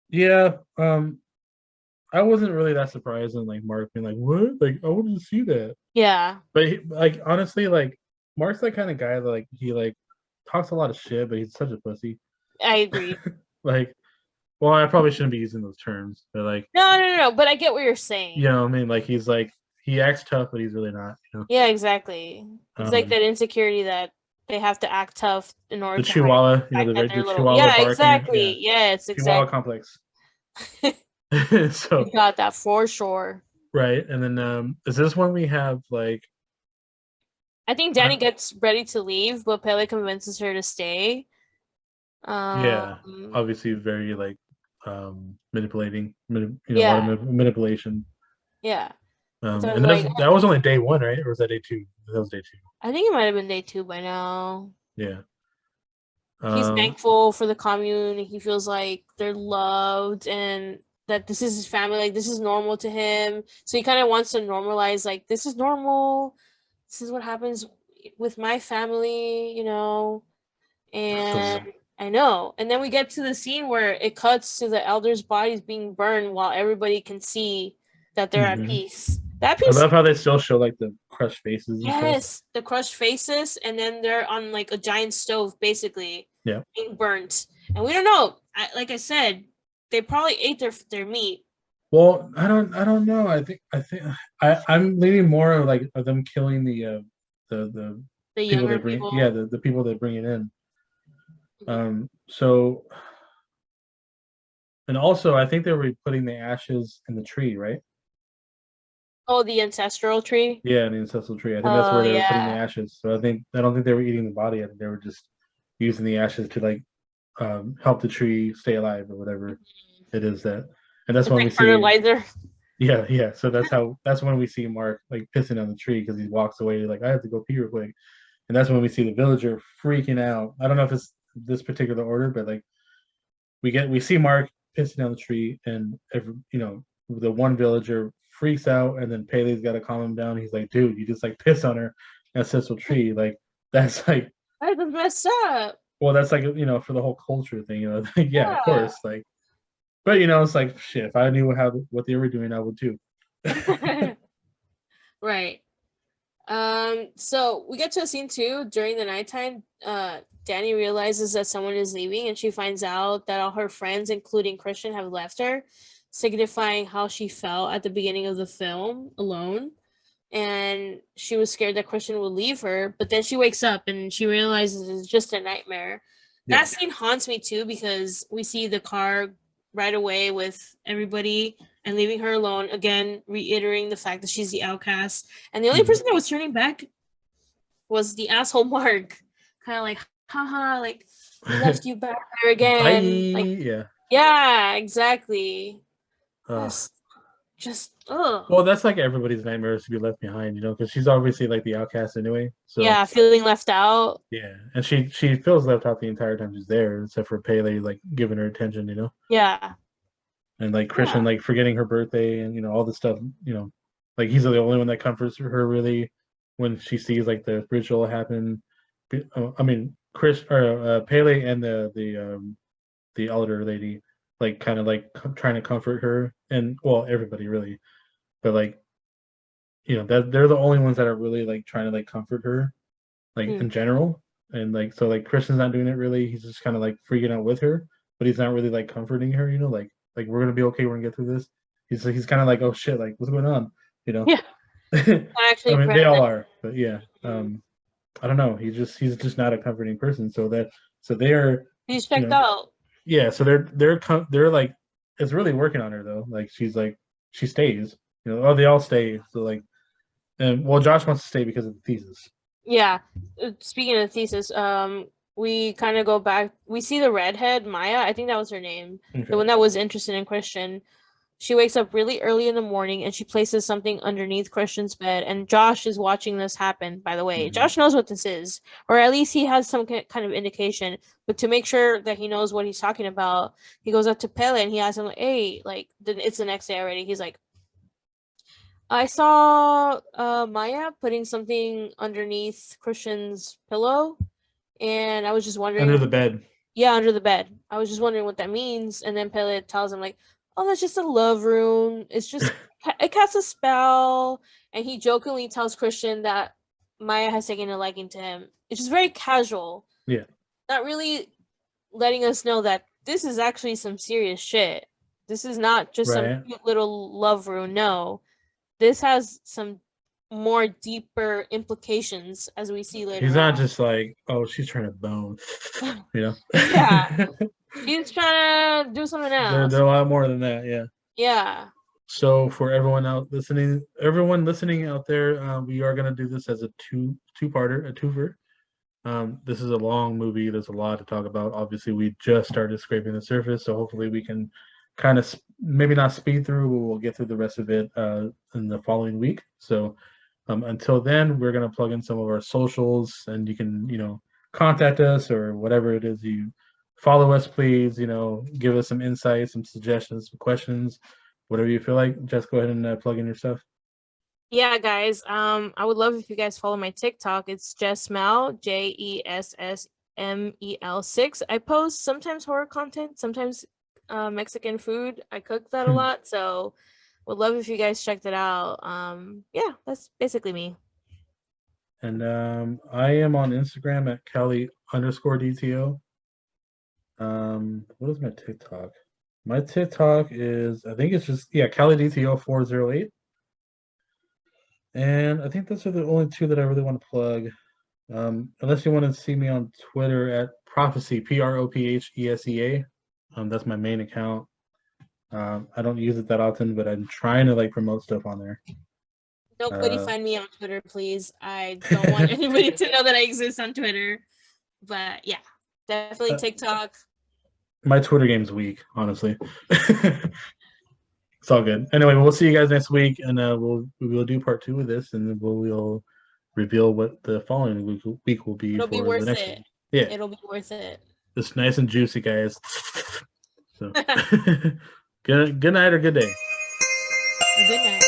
yeah. I wasn't really that surprised, and like Mark being like, "What? Like, I wanted to see that." Yeah, But like honestly, like Mark's that kind of guy that like he like talks a lot of shit, but he's such a pussy. I agree. Like, well, I probably shouldn't be using those terms, but like, No. But I get what you're saying. I mean, like he's like he acts tough, but he's really not. Yeah, exactly. It's like that insecurity that they have to act tough in order The to hide Chihuahua, the fact that the they're little. Chihuahua Yeah, barking, yeah, exactly. Yes, Chihuahua exactly. complex. You So got that for sure. right, and then is this when we have like, I think I, Danny gets ready to leave, but Pele convinces her to stay. yeah, Um, obviously very like manipulating, a lot of yeah, manipulation. yeah. And so I was And like, that was only day one, right? Or was that day two? That was day two. I think it might have been day 2 by now. Yeah. He's Um, thankful for the commune. He feels like they're loved and that this is his family. Like this is normal to him. So he kind of wants to normalize, like this is normal. This is what happens with my family. so And I know. And then we get to the scene where it cuts to the elders' bodies being burned while everybody can see that they're at mhm. peace. That I piece, love how they still show like the crushed faces and stuff. yes, the crushed faces, and then they're on like a giant stove, basically Yeah. being burnt. And we don't know. Like I said, they probably ate their meat. Well, I don't know. I'm leaning more of like of them killing the The people they younger bring. Yeah, people. the people they bring it in. Mhm. So and also I think they were putting the ashes in the tree, right? Oh, the ancestral tree. Yeah, in the ancestral tree. I think that's Oh where they were putting the yeah. ashes. So I don't think they were eating the body. I think they were just using the ashes to like help the tree stay alive or whatever Mhm. it is that. And that's It's when we like see, fertilizer. yeah. So that's when we see Mark like pissing on the tree because he walks away like I have to go pee real quick. And that's when we see the villager freaking out. I don't know if it's this particular order, but like we see Mark pissing on the tree, and the one villager freaks out, and then Pele's got to calm him down. He's like, "Dude, you just like piss on her ancestral tree, like that's like, That was messed up. well, that's like for the whole culture thing, yeah, of course, like, but it's like shit. If I knew what they were doing, I would too. Yeah. Right. So we get to a scene 2 during the nighttime. Danny realizes that someone is leaving and she finds out that all her friends, including Christian, have left her, signifying how she felt at the beginning of the film alone. And she was scared that Christian would leave her, but then she wakes up and she realizes it's just a nightmare. Yeah, That scene haunts me too because we see the car right away with everybody and leaving her alone. Again, reiterating the fact that she's the outcast. And the only person that was turning back was the asshole Mark. Kind of like, haha, like, we left you back there again. Bye. Like, Yeah. yeah, exactly. Uh, Just, ugh. well, that's like everybody's nightmare is to be left behind, you know, because she's obviously like the outcast anyway. So Yeah, feeling left out. yeah, and she feels left out the entire time she's there, except for Pele like giving her attention, you know, Yeah. and like Christian like forgetting her birthday and you know all this stuff, you know, like he's the only one that comforts her really when she sees like the ritual happen. I mean, Chris or Pele and the elder lady like kind of like trying to comfort her and well everybody really, but like you know that they're the only ones that are really like trying to like comfort her like in general. And like so like Christian's not doing it really. He's just kind of like freaking out with her, but he's not really like comforting her, you know, like we're gonna be okay, we're gonna get through this. He's kind of like, oh shit, like what's going on, you know? Yeah. I Actually mean they all present. are, but yeah. I don't know. He's just not a comforting person. So they're He's you checked know out. yeah. So they're like it's really working on her though. Like she's like she stays. You know, oh they all stay. So like and well Josh wants to stay because of the thesis. Yeah. Speaking of the thesis, we kind of go back. We see the redhead, Maya. I think that was her name. Okay. The one that was interested in Christian. She wakes up really early in the morning and she places something underneath Christian's bed. And Josh is watching this happen, by the way. Mhm. Josh knows what this is, or at least he has some kind of indication. But to make sure that he knows what he's talking about, he goes up to Pele and he asks him, like, hey, like, it's the next day already. He's like, I saw Maya putting something underneath Christian's pillow, and I was just Under wondering. the bed. Yeah, under the bed. I was just wondering what that means, and then Pele tells him like, "Oh, that's just a love rune. It's just it casts a spell." And he jokingly tells Christian that Maya has taken a liking to him. It's just very casual. Yeah. Not really letting us know that this is actually some serious shit. This is not just some Right. cute little love rune. No, this has some more deeper implications as we see later He's not on. just like, oh, she's trying to bone, you know. Yeah, she's trying to do something They're else. a lot more than that, yeah. Yeah. So for everyone listening out there, we are gonna do this as a two-parter, a twofer. This is a long movie. There's a lot to talk about. Obviously, we just started scraping the surface, so hopefully we can kind of maybe not speed through, but we'll get through the rest of it in the following week. So until then, we're gonna plug in some of our socials, and you can contact us or whatever it is you follow us. Please, give us some insights, some suggestions, some questions, whatever you feel like. Just go ahead and plug in your stuff. Yeah, guys. I would love if you guys follow my TikTok. It's Jessmel, JESSMEL6. I post sometimes horror content, sometimes Mexican food. I cook that a lot, so would love if you guys checked it out. Yeah, that's basically me. And I am on Instagram at Kelly_DTO. What is my TikTok? My TikTok is, I think it's just, yeah, CaliDTO408. And I think those are the only two that I really want to plug. Unless you want to see me on Twitter at Prophecy, PROPHESEA. That's my main account. I don't use it that often, but I'm trying to like promote stuff on there. Nobody find me on Twitter, please. I don't want anybody to know that I exist on Twitter. But yeah, definitely TikTok. My Twitter game's weak, honestly. It's all good. Anyway, we'll see you guys next week, and we'll do part 2 of this, and then we'll reveal what the following week will be It'll for be the worth next it. one. Yeah, It'll be worth it. it's nice and juicy, guys. So, good night or good day. Good night.